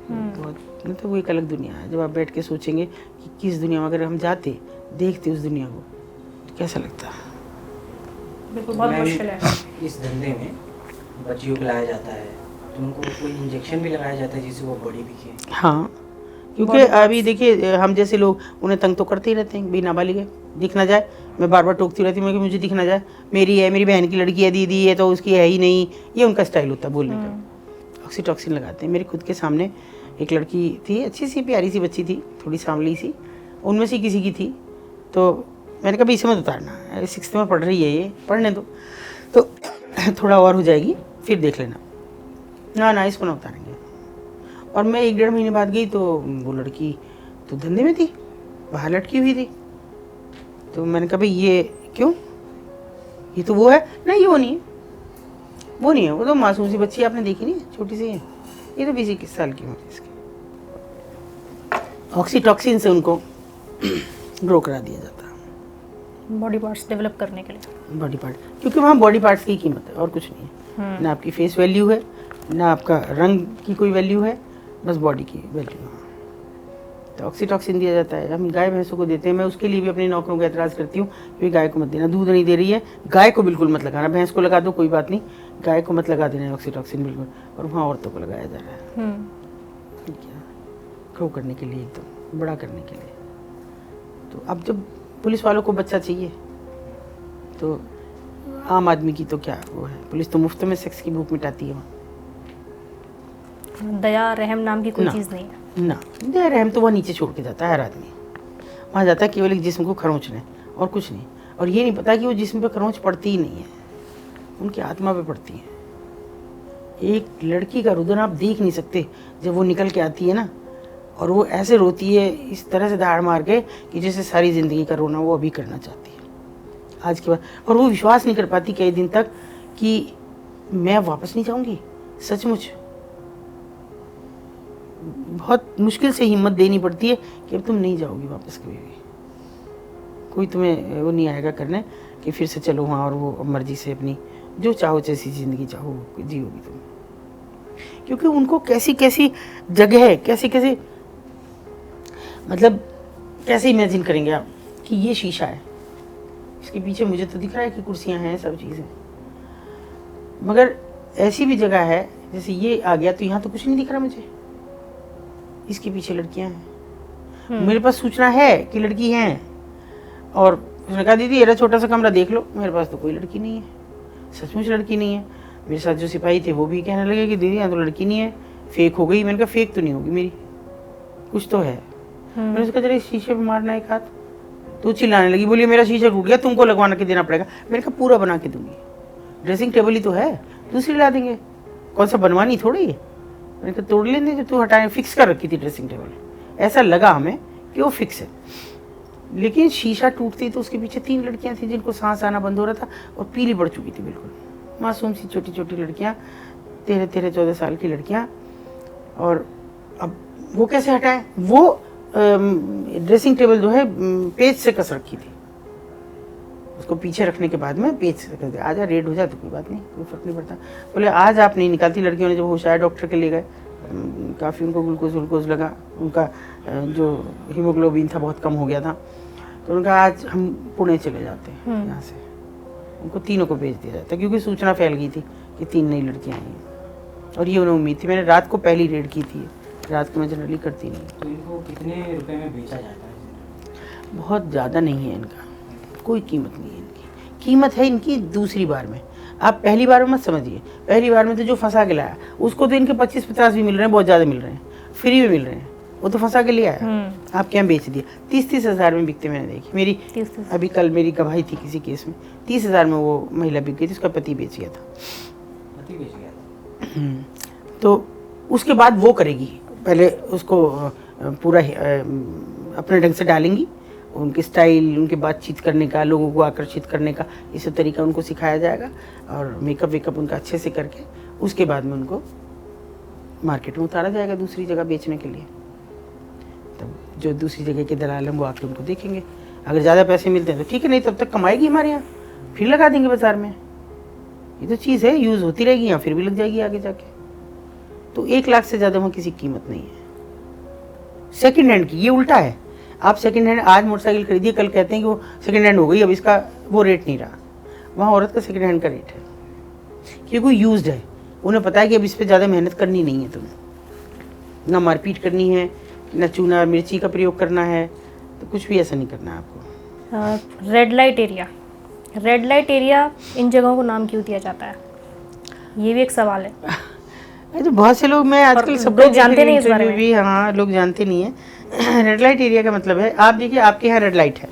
बहुत मतलब वो एक अलग दुनिया है, जब आप बैठ के सोचेंगे कि किस दुनिया में अगर हम जाते देखते उस दुनिया को तो कैसा लगता है। बिल्कुल, बहुत मुश्किल है। इस धंधे में बच्चियों को लाया जाता है तो उनको कोई इंजेक्शन भी लगाया जाता है जिससे वो बड़ी दिखे? हाँ, क्योंकि अभी देखिए हम जैसे लोग उन्हें तंग तो करते ही रहते हैं, भी नाबालिग है, दिख ना जाए, मैं बार बार टोकती रहती हूँ कि मुझे दिख ना जाए, मेरी है, मेरी बहन की लड़की है, दीदी है तो उसकी है ही नहीं, ये उनका स्टाइल होता है बोलने का। ऑक्सीटॉक्सिन लगाते हैं। मेरे खुद के सामने एक लड़की थी, अच्छी सी प्यारी सी बच्ची थी, थोड़ी सांवली सी, उनमें से किसी की थी, तो मैंने कहा इसे मत उतारना, 6th में पढ़ रही है ये, पढ़ने दो तो थोड़ा और हो जाएगी फिर देख लेना, ना इसको ना उतारेंगे। और मैं 1-1.5 महीने बाद गई तो वो लड़की तो धंधे में थी, बाहर लटकी हुई थी, तो मैंने कहा भाई ये क्यों, ये तो वो है, नहीं ये वो नहीं है, वो नहीं है, वो तो मासूम सी बच्ची आपने देखी नहीं, छोटी सी है, ये तो 20-21 साल की उम्र है इसकी। ऑक्सीटॉक्सिन से उनको ग्रो करा दिया जाता है, बॉडी पार्ट्स डेवलप करने के लिए। बॉडी पार्ट, क्योंकि वहाँ बॉडी पार्ट्स की कीमत है और कुछ नहीं है, ना आपकी फेस वैल्यू है, ना आपका रंग की कोई वैल्यू है, बस बॉडी की वैल्यू है। तो ऑक्सीटॉक्सिन दिया जाता है, हम गाय भैंसों को देते हैं। मैं उसके लिए भी अपने नौकरों को एतराज़ करती हूँ कि गाय को मत देना, दूध नहीं दे रही है, गाय को बिल्कुल मत लगाना, भैंस को लगा दो कोई बात नहीं, गाय को मत लगा देना ऑक्सीटॉक्सिन बिल्कुल। और वहाँ औरतों को लगाया जा रहा है, क्या ग्रो करने के लिए, एकदम बड़ा करने के लिए। तो अब जब पुलिस वालों को बच्चा चाहिए तो आम आदमी की तो क्या वो है, पुलिस तो मुफ्त में सेक्स की भूख मिटाती है वहाँ। दया रहम नाम की कोई ना। चीज़ नहीं है ना, दया रहम तो वह नीचे छोड़ के जाता है हर आदमी, वहाँ जाता है केवल एक जिस्म को खरोंचने और कुछ नहीं, और ये नहीं पता कि वो जिस्म पे खरोंच पड़ती ही नहीं है, उनकी आत्मा पे पड़ती है। एक लड़की का रुदन आप देख नहीं सकते, जब वो निकल के आती है ना, और वो ऐसे रोती है इस तरह से धाड़ मार के कि जैसे सारी ज़िंदगी का रोना वो अभी करना चाहती है आज के बाद, और वो विश्वास नहीं कर पाती कई दिन तक कि मैं वापस नहीं जाऊँगी। सचमुच बहुत मुश्किल से हिम्मत देनी पड़ती है कि अब तुम नहीं जाओगी वापस कभी भी, कोई तुम्हें वो नहीं आएगा करने कि फिर से चलो वहाँ और वो मर्जी से अपनी जो चाहो जैसी ज़िंदगी चाहो जियोगी तुम। क्योंकि उनको कैसी कैसी जगह, कैसी कैसी मतलब कैसे इमेजिन करेंगे आप कि ये शीशा है, इसके पीछे मुझे तो दिख रहा है कि कुर्सियाँ हैं, सब चीज़ें, मगर ऐसी भी जगह है जैसे ये आ गया तो यहाँ तो कुछ नहीं दिख रहा मुझे, इसके पीछे लड़कियां हैं। मेरे पास सूचना है कि लड़की हैं, और उसने कहा दीदी ये छोटा सा कमरा देख लो। मेरे पास तो कोई लड़की नहीं है, सचमुच लड़की नहीं है। मेरे साथ जो सिपाही थे वो भी कहने लगे कि दीदी यहाँ तो लड़की नहीं है, फेक हो गई। मैंने कहा फेक तो नहीं होगी मेरी, कुछ तो है। मैंने उसका जरा इस शीशे पे मारना एक हाथ, तो चिल्लाने लगी, बोलिए मेरा शीशा टूट गया, तुमको लगवाना के देना पड़ेगा। मैंने कहा पूरा बना के दूंगी, ड्रेसिंग टेबल ही तो है, दूसरी ला देंगे, कौन सा बनवानी थोड़ी है। मैंने कहा तोड़ लेंगे, जो तू हटाने फिक्स कर रखी थी ड्रेसिंग टेबल, ऐसा लगा हमें कि वो फिक्स है। लेकिन शीशा टूटती तो उसके पीछे 3 लड़कियां थी जिनको सांस आना बंद हो रहा था और पीली पड़ चुकी थी बिल्कुल, मासूम सी छोटी छोटी लड़कियां, 13-14 साल की लड़कियां। और अब वो कैसे हटाएं? वो ड्रेसिंग टेबल जो है पेज से कस रखी थी, उसको पीछे रखने के बाद में पेज से कस दिया। आजा रेड हो जाए तो कोई बात नहीं, कोई फर्क नहीं पड़ता। बोले आज आप नहीं निकालती। लड़कियों ने जब होश आया डॉक्टर के ले गए, काफ़ी उनको ग्लूकोज लगा, उनका जो हीमोग्लोबिन था बहुत कम हो गया था, तो उनका आज हम पुणे चले जाते हैं यहाँ से, उनको तीनों को भेज दिया जाता, क्योंकि सूचना फैल गई थी कि 3 नई लड़कियाँ आई हैं। और ये उन्हें उम्मीद थी। मैंने रात को पहली रेड की थी, रात को मैं जनरली करती नहीं। तो इनको कितने रुपए में बेचा जाता है? बहुत ज़्यादा नहीं है इनका, कोई कीमत नहीं है इनकी। कीमत है इनकी दूसरी बार में। आप पहली बार में मत समझिए, पहली बार में तो जो फंसा के लाया उसको तो इनके 25-50 भी मिल रहे हैं, बहुत ज़्यादा मिल रहे हैं, फ्री में मिल रहे हैं। वो तो फंसा के ले आया, आपके यहाँ बेच दिया। 30-30 हज़ार में बिकते मैंने देखी। मेरी अभी कल मेरी गवाही थी किसी केस में, 30 हज़ार में वो महिला बिक गई थी, उसका पति बेच गया था। पति बेच गया था। तो उसके बाद वो करेगी, पहले उसको पूरा अपने ढंग से डालेंगी, उनके स्टाइल, उनके बातचीत करने का, लोगों को आकर्षित करने का, ये सब तरीका उनको सिखाया जाएगा, और मेकअप वेकअप उनका अच्छे से करके उसके बाद में उनको मार्केट में उतारा जाएगा दूसरी जगह बेचने के लिए। तब जो दूसरी जगह के दलाल हैं वो आके उनको देखेंगे, अगर ज़्यादा पैसे मिलते हैं तो ठीक है, नहीं तब तक कमाएगी हमारे यहाँ, फिर लगा देंगे बाज़ार में। ये तो चीज़ है, यूज़ होती रहेगी, यहाँ फिर भी लग जाएगी आगे जाके। तो 1 लाख से ज़्यादा वहाँ किसी कीमत नहीं है सेकंड हैंड की। ये उल्टा है, आप सेकंड हैंड आज मोटरसाइकिल खरीदिए, कल कहते हैं कि वो सेकंड हैंड हो गई, अब इसका वो रेट नहीं रहा। वहाँ औरत का सेकंड हैंड का रेट है, क्योंकि यूज्ड है। उन्हें पता है कि अब इस पर ज़्यादा मेहनत करनी नहीं है, तुम्हें ना मारपीट करनी है, ना चूना मिर्ची का प्रयोग करना है, तो कुछ भी ऐसा नहीं करना है आपको। Red light area, red light area in जगहों को नाम क्यों दिया जाता है, ये भी एक सवाल है। तो बहुत से लोग, मैं आजकल सब लोग जानते नहीं इस बारे में भी, हाँ लोग जानते नहीं है। रेड लाइट एरिया का मतलब है, आप देखिए आपके यहाँ रेड लाइट है,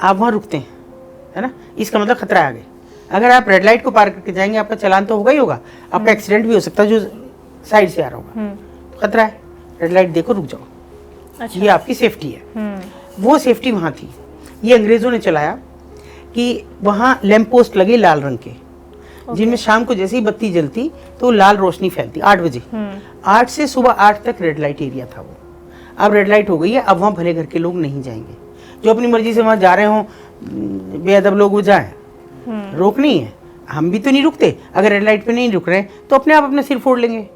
आप वहाँ रुकते हैं, है ना, इसका मतलब खतरा है आगे। अगर आप रेड लाइट को पार करके जाएंगे, आपका चालान तो होगा ही होगा, आपका एक्सीडेंट भी हो सकता है जो साइड से आ रहा होगा, तो खतरा है। रेड लाइट देखो, रुक जाओ। अच्छा। ये आपकी सेफ्टी है। वो सेफ्टी वहाँ थी, ये अंग्रेजों ने चलाया कि वहाँ लैंप पोस्ट लगे लाल रंग के, जिनमें शाम को जैसे ही बत्ती जलती तो लाल रोशनी फैलती 8 बजे। 8 से सुबह 8 तक रेड लाइट एरिया था वो। अब रेड लाइट हो गई है, अब वहाँ भले घर के लोग नहीं जाएंगे, जो अपनी मर्जी से वहाँ जा रहे हों, बेअदब लोग वो जाएं, रोक नहीं है। हम भी तो नहीं रुकते, अगर रेड लाइट पे नहीं रुक रहे तो अपने आप अपना सिर फोड़ लेंगे,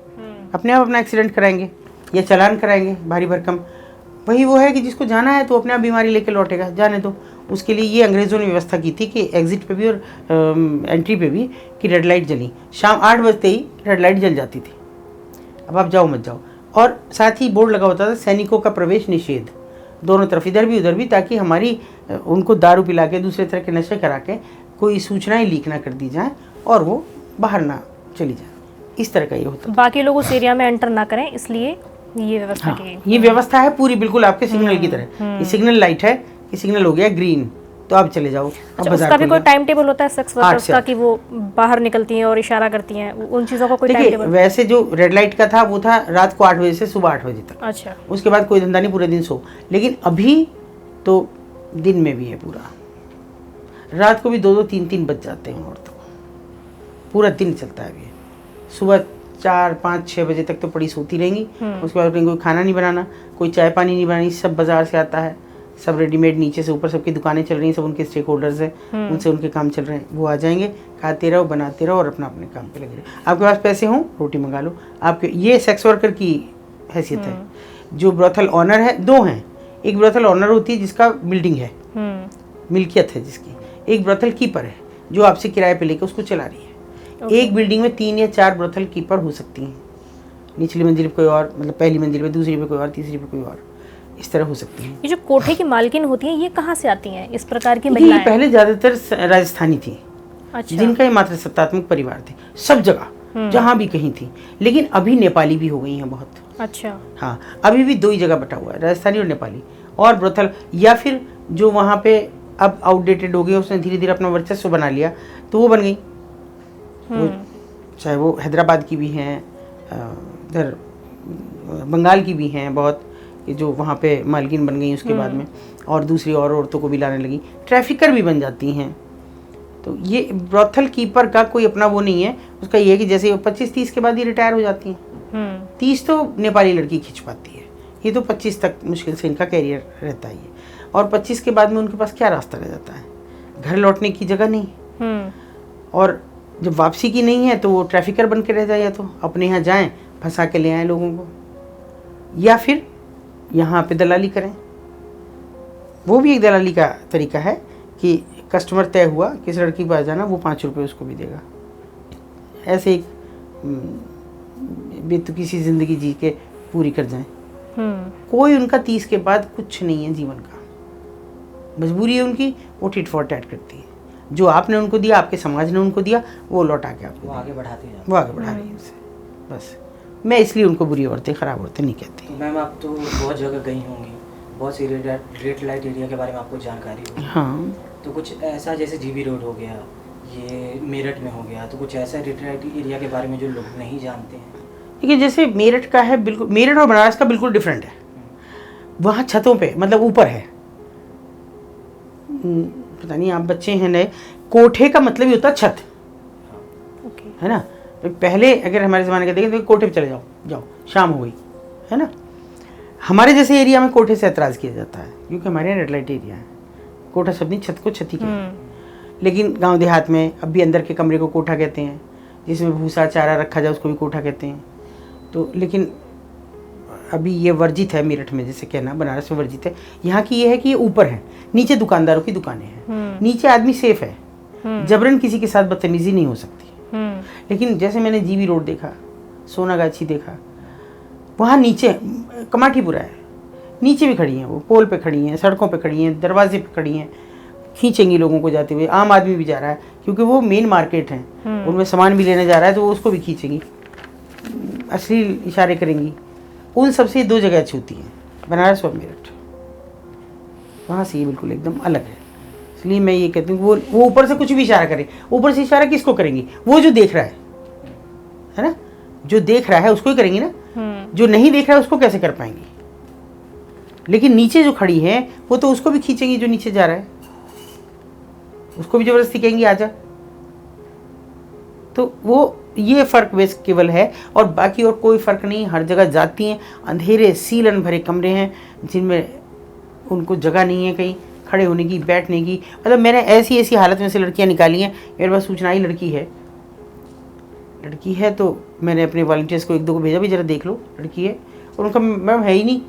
अपने आप अपना एक्सीडेंट कराएंगे या चालान कराएंगे भारी भरकम। वही वो है कि जिसको जाना है तो अपने आप बीमारी लेके लौटेगा, जाने दो। उसके लिए ये अंग्रेज़ों ने व्यवस्था की थी कि एग्जिट पे भी और एंट्री पे भी कि रेड लाइट जली, शाम 8 बजते ही रेड लाइट जल जाती थी, अब आप जाओ मत जाओ। और साथ ही बोर्ड लगा होता था सैनिकों का प्रवेश निषेध, दोनों तरफ, इधर भी उधर भी, ताकि हमारी उनको दारू पिला के दूसरे तरह के नशे करा के कोई सूचनाएं लीक ना कर दी जाए और वो बाहर ना चली जाए, इस तरह का ये होता। बाकी लोग उस एरिया में एंटर ना करें, इसलिए ये व्यवस्था की। ये व्यवस्था है पूरी, बिल्कुल आपके सिग्नल की तरह। ये सिग्नल लाइट है, ये सिग्नल हो गया ग्रीन, तो आप चले जाओ। अच्छा, उसका भी कोई टाइम टेबल होता है सेक्स वर्कर्स का कि वो बाहर निकलती हैं और इशारा करती हैं, उन चीज़ों का कोई टाइम टेबल? वैसे जो रेड लाइट का था वो था रात को 8 बजे से सुबह 8 बजे तक। अच्छा, उसके बाद कोई धंधा नहीं, पूरे दिन सो। लेकिन अभी तो दिन में भी है पूरा, रात को भी 2-2, 3-3 बज जाते हैं औरतों को, पूरा दिन चलता है अभी। सुबह 4, 5, 6 बजे तक तो पड़ी सोती रहेंगी, उसके बाद कोई खाना नहीं बनाना, कोई चाय पानी नहीं बनानी, सब बाजार से आता है, सब रेडीमेड, नीचे से ऊपर सबकी दुकानें चल रही हैं, सब उनके स्टेक होल्डर्स हैं, उनसे उनके काम चल रहे हैं, वो आ जाएंगे, खाते रहो, बनाते रहो और अपना अपने काम पे लगे रहो। आपके पास पैसे हों, रोटी मंगा लो। आपके ये सेक्स वर्कर की हैसियत है। जो ब्रोथल ऑनर है, 2 हैं, एक ब्रोथल ऑनर होती है जिसका बिल्डिंग है, मिल्कियत है जिसकी, एक ब्रोथल कीपर है जो आपसे किराए पे लेकर उसको चला रही है। एक बिल्डिंग में 3 या 4 ब्रोथल कीपर हो सकती हैं, निचली मंजिल पे कोई और, मतलब पहली मंजिल पे, दूसरी पे कोई और, तीसरी पे कोई और, इस तरह हो सकती है। ये जो कोठे की मालकिन होती हैं ये कहाँ से आती हैं इस प्रकार की ये महिलाएं? पहले ज़्यादातर राजस्थानी थी, अच्छा। जिनका ये मात्र सत्तात्मक परिवार थे, सब जगह जहाँ भी कहीं थी। लेकिन अभी नेपाली भी हो गई हैं बहुत। अच्छा। हाँ, अभी भी 2 ही जगह बटा हुआ है, राजस्थानी और नेपाली। और ब्रोथल या फिर जो वहाँ पे अब आउटडेटेड हो गई, उसने धीरे धीरे अपना वर्चस्व बना लिया, तो वो बन गई। चाहे वो हैदराबाद की भी हैं, इधर बंगाल की भी हैं बहुत, कि जो वहाँ पे मालकिन बन गई उसके बाद में, और दूसरी और औरतों को भी लाने लगी, ट्रैफिकर भी बन जाती हैं। तो ये ब्रोथल कीपर का कोई अपना वो नहीं है, उसका ये है कि जैसे 25-30 के बाद ही रिटायर हो जाती हैं। 30 तो नेपाली लड़की खींच पाती है, ये तो 25 तक मुश्किल से इनका कैरियर रहता ही है। और 25 के बाद में उनके पास क्या रास्ता रह जाता है, घर लौटने की जगह नहीं, और जब वापसी की नहीं है तो वो ट्रैफिकर बन के रह जाए, या तो अपने यहाँ जाएं, फंसा के ले आएँ लोगों को, या फिर यहाँ पे दलाली करें। वो भी एक दलाली का तरीका है कि कस्टमर तय हुआ किस लड़की के पास जाना, वो 5 रुपये उसको भी देगा। ऐसे एक बेतुकी सी जिंदगी जी के पूरी कर जाएं। कोई उनका 30 के बाद कुछ नहीं है जीवन का, मजबूरी है उनकी, वो टिट फॉर टैट करती है। जो आपने उनको दिया, आपके समाज ने उनको दिया, वो लौटा के आपको वो आगे बढ़ाते हैं। वो आगे बढ़ा रही है उसे। बस मैं इसलिए उनको बुरी औरतें, खराब औरतें नहीं कहती। तो मैम आप तो बहुत जगह गई होंगी, बहुत सी रेड लाइट एरिया के बारे में आपको जानकारी होगी। हाँ, तो कुछ ऐसा जैसे जीबी रोड हो गया, ये मेरठ में हो गया, तो कुछ ऐसा रेड लाइट एरिया के बारे में जो लोग नहीं जानते हैं? देखिए जैसे मेरठ का है, बिल्कुल मेरठ और बनारस का बिल्कुल डिफरेंट है। वहाँ छतों पे, मतलब ऊपर है, पता नहीं आप बच्चे हैं नए, कोठे का मतलब ही होता है छत, है ना। तो पहले अगर हमारे ज़माने का देखें तो कोठे पे चले जाओ, जाओ शाम हो गई, है ना। हमारे जैसे एरिया में कोठे से एतराज़ किया जाता है, क्योंकि हमारे यहाँ रेड लाइट एरिया है। कोठा शब्द नहीं, छत को छती कहते हैं। लेकिन गांव देहात में अब भी अंदर के कमरे को कोठा कहते हैं, जिसमें भूसा चारा रखा जाए उसको भी कोठा कहते हैं। तो लेकिन अभी ये वर्जित है मेरठ में, जैसे कहना, बनारस में वर्जित है। यहाँ की ये है कि ये ऊपर है, नीचे दुकानदारों की दुकानें हैं, नीचे आदमी सेफ है, जबरन किसी के साथ बदतमीजी नहीं हो सकती। लेकिन जैसे मैंने जीबी रोड देखा, सोनागाछी देखा, वहाँ नीचे कमाठीपुरा है, नीचे भी खड़ी हैं, वो पोल पे खड़ी हैं, सड़कों पे खड़ी हैं, दरवाजे पे खड़ी हैं, खींचेंगी लोगों को जाते हुए। आम आदमी भी जा रहा है क्योंकि वो मेन मार्केट है, उनमें सामान भी लेने जा रहा है, तो वो उसको भी खींचेंगी, अश्लील इशारे करेंगी। उन सबसे 2 जगह अच्छी होती हैं, बनारस और मेरठ। वहाँ से ये बिल्कुल एकदम अलग है। इसलिए मैं ये कहती हूँ वो ऊपर से कुछ भी इशारा करे, ऊपर से इशारा किसको करेंगी? वो जो देख रहा है ना, जो देख रहा है उसको ही करेंगी ना, जो नहीं देख रहा है उसको कैसे कर पाएंगी? लेकिन नीचे जो खड़ी है वो तो उसको भी खींचेंगी, जो नीचे जा रहा है उसको भी जबरदस्ती कहेंगी आजा। तो वो ये फ़र्क बेस केवल है, और बाकी और कोई फ़र्क नहीं। हर जगह जाती हैं, अंधेरे सीलन भरे कमरे हैं जिनमें उनको जगह नहीं है कहीं खड़े होने की, बैठने की। मतलब मैंने ऐसी ऐसी हालत में से लड़कियां निकाली हैं। मेरे पास सूचना आई लड़की है तो मैंने अपने वॉलंटियर्स को 1-2 को भेजा, भी जरा देख लो लड़की है। और उनका मैम है ही नहीं,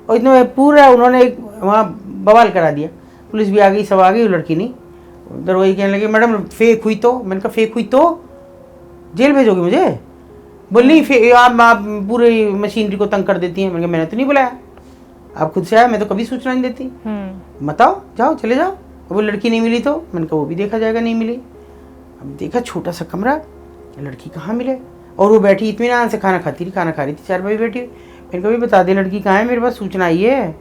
और इतना पूरा उन्होंने वहाँ बवाल करा दिया। पुलिस भी आ गई, सब आ गई, वो लड़की नहीं। उधर वही कहने लगे मैडम फेक हुई तो। मैंने कहा फेक हुई तो जेल भेजोगे मुझे? बोल नहीं, आप पूरे मशीनरी को तंग कर देती हैं। मैंने तो नहीं बुलाया, आप खुद से आया, मैं तो कभी सूचना नहीं देती। बताओ, जाओ, चले जाओ। वो लड़की नहीं मिली तो मैंने कहा वो भी देखा जाएगा, नहीं मिली। अब देखा छोटा सा कमरा, लड़की कहाँ मिले, और वो बैठी इत्मीनान से खाना खा रही थी, 4 बजे बैठी। मैंने कहा बता दे लड़की कहाँ है, मेरे पास सूचना आई है।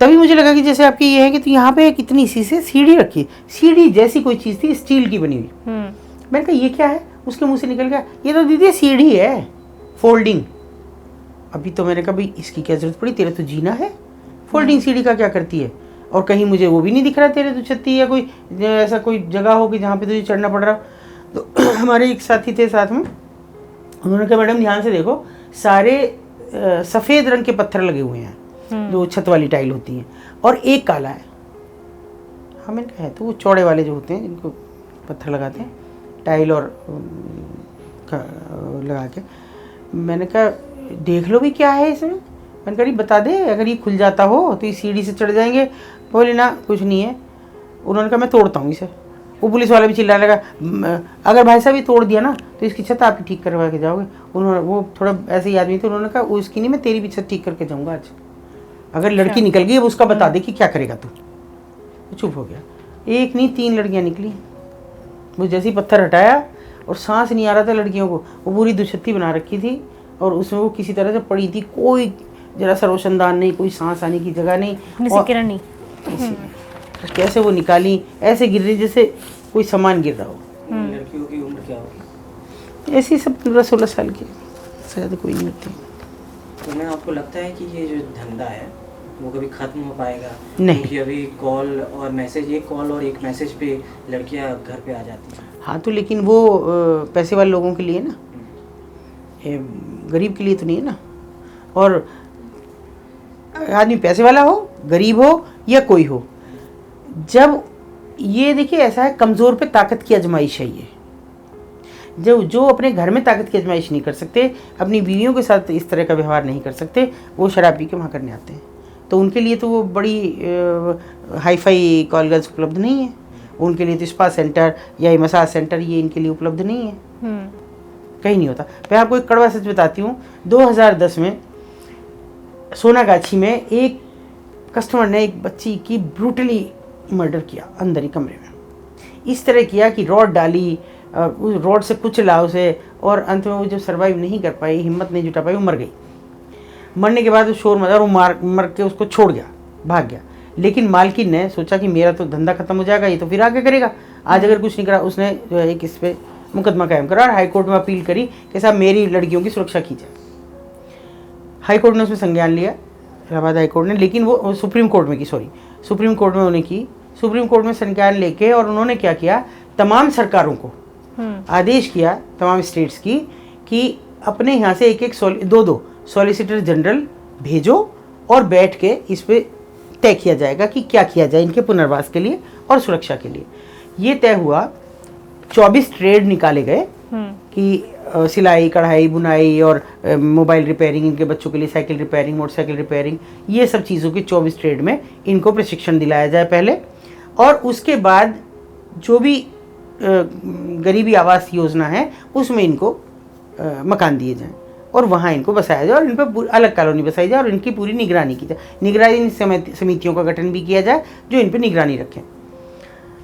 तभी मुझे लगा कि जैसे आपकी ये है कि तो यहाँ पे कितनी सी से सीढ़ी रखी, सीढ़ी जैसी कोई चीज़ थी, स्टील की बनी हुई। मैंने कहा ये क्या है? उसके मुंह से निकल गया ये तो दीदी सीढ़ी है, फोल्डिंग। अभी तो मैंने कहा भाई इसकी क्या जरूरत पड़ी, तेरा तो जीना है, फोल्डिंग सीढ़ी का क्या करती है? और कहीं मुझे वो भी नहीं दिख रहा तेरे तो छत्ती या कोई ऐसा कोई जगह हो कि जहाँ पे तुझे चढ़ना पड़ रहा। तो हमारे एक साथी थे साथ में, उन्होंने कहा मैडम ध्यान से देखो, सारे सफ़ेद रंग के पत्थर लगे हुए हैं जो छत वाली टाइल होती हैं, और एक काला है। हाँ मैंने कहा है तो वो चौड़े वाले जो होते हैं जिनको पत्थर लगाते हैं टाइल और लगा के। मैंने कहा देख लो भी क्या है इसमें। मैंने कहा बता दे, अगर ये खुल जाता हो तो इस सीढ़ी से चढ़ जाएंगे। बोले ना कुछ नहीं है। उन्होंने कहा मैं तोड़ता हूँ इसे। वो पुलिस वाला भी चिल्लाने लगा, अगर भाई साहब ये तोड़ दिया ना तो इसकी छत आप ही ठीक करवा के जाओगे। उन्होंने, वो थोड़ा ऐसे ही आदमी थे, उन्होंने कहा उसकी नहीं, मैं तेरी भी छत ठीक करके जाऊँगा आज। अगर लड़की निकल गई अब उसका बता दे कि क्या करेगा तू। वो चुप हो गया। एक नहीं 3 लड़कियाँ निकली। वो जैसे ही पत्थर हटाया और सांस नहीं आ रहा था लड़कियों को, वो पूरी दुछत्ती बना रखी थी और उसमें वो किसी तरह से पड़ी थी, कोई जरा सा रोशनदान नहीं, कोई सांस आने की जगह नहीं, और किरण नहीं। कैसे वो निकाली, ऐसे गिर रही जैसे कोई सामान गिर रहा हो। लड़कियों की उम्र क्या होगी? ऐसी सब 15-16 साल की, शायद कोई नहीं होती। तो मैं आपको लगता है कि ये जो धंधा है वो कभी खत्म हो पाएगा? नहीं। क्योंकि अभी कॉल और मैसेज, एक कॉल और एक मैसेज पे लड़कियां घर पे आ जाती हैं। हाँ तो लेकिन वो पैसे वाले लोगों के लिए ना, ये गरीब के लिए तो नहीं है ना। और आदमी पैसे वाला हो, गरीब हो या कोई हो, जब ये देखिए ऐसा है, कमज़ोर पे ताकत की आजमाइश है ये। जो अपने घर में ताकत की आजमाइश नहीं कर सकते, अपनी बीवियों के साथ इस तरह का व्यवहार नहीं कर सकते, वो शराब पी के वहाँ करने आते हैं। तो उनके लिए तो वो बड़ी हाई फाई कॉल गर्ल्स उपलब्ध नहीं है। उनके लिए तो स्पा सेंटर या मसाज सेंटर ये इनके लिए उपलब्ध नहीं है, कहीं नहीं होता। मैं आपको एक कड़वा सच बताती हूँ। 2010 में सोनागाछी में एक कस्टमर ने एक बच्ची की ब्रूटली मर्डर किया अंदर ही कमरे में। इस तरह किया कि रॉड डाली, उस रॉड से कुचला उसे, और अंत में वो जब सर्वाइव नहीं कर पाई, हिम्मत नहीं जुटा पाई, वो मर गई। मरने के बाद वो शोर मचा, वो मर के उसको छोड़ गया, भाग गया। लेकिन मालकिन ने सोचा कि मेरा तो धंधा खत्म हो जाएगा, ये तो फिर आगे करेगा। आज अगर कुछ नहीं करा, उसने जो है एक इस पर मुकदमा कायम करा और हाईकोर्ट में अपील करी कि साहब मेरी लड़कियों की सुरक्षा की जाए। हाईकोर्ट ने उसमें संज्ञान लिया, इलाहाबाद हाईकोर्ट ने, लेकिन वो सुप्रीम कोर्ट में की, सुप्रीम कोर्ट में उन्हें की। सुप्रीम कोर्ट में संज्ञान लेके और उन्होंने क्या किया, तमाम सरकारों को आदेश किया, तमाम स्टेट्स की, कि अपने यहाँ से एक 2 सॉलिसिटर जनरल भेजो और बैठ के इस पे तय किया जाएगा कि क्या किया जाए इनके पुनर्वास के लिए और सुरक्षा के लिए। ये तय हुआ। 24 ट्रेड निकाले गए कि सिलाई, कढ़ाई, बुनाई और मोबाइल रिपेयरिंग, इनके बच्चों के लिए साइकिल रिपेयरिंग, मोटरसाइकिल रिपेयरिंग, ये सब चीज़ों के 24 ट्रेड में इनको प्रशिक्षण दिलाया जाए पहले, और उसके बाद जो भी गरीबी आवास योजना है उसमें इनको मकान दिए जाएं और वहाँ इनको बसाया जाए और इन पर अलग कॉलोनी बसाई जाए और इनकी पूरी निगरानी की जाए। निगरानी समितियों का गठन भी किया जाए जो इन पर निगरानी रखें।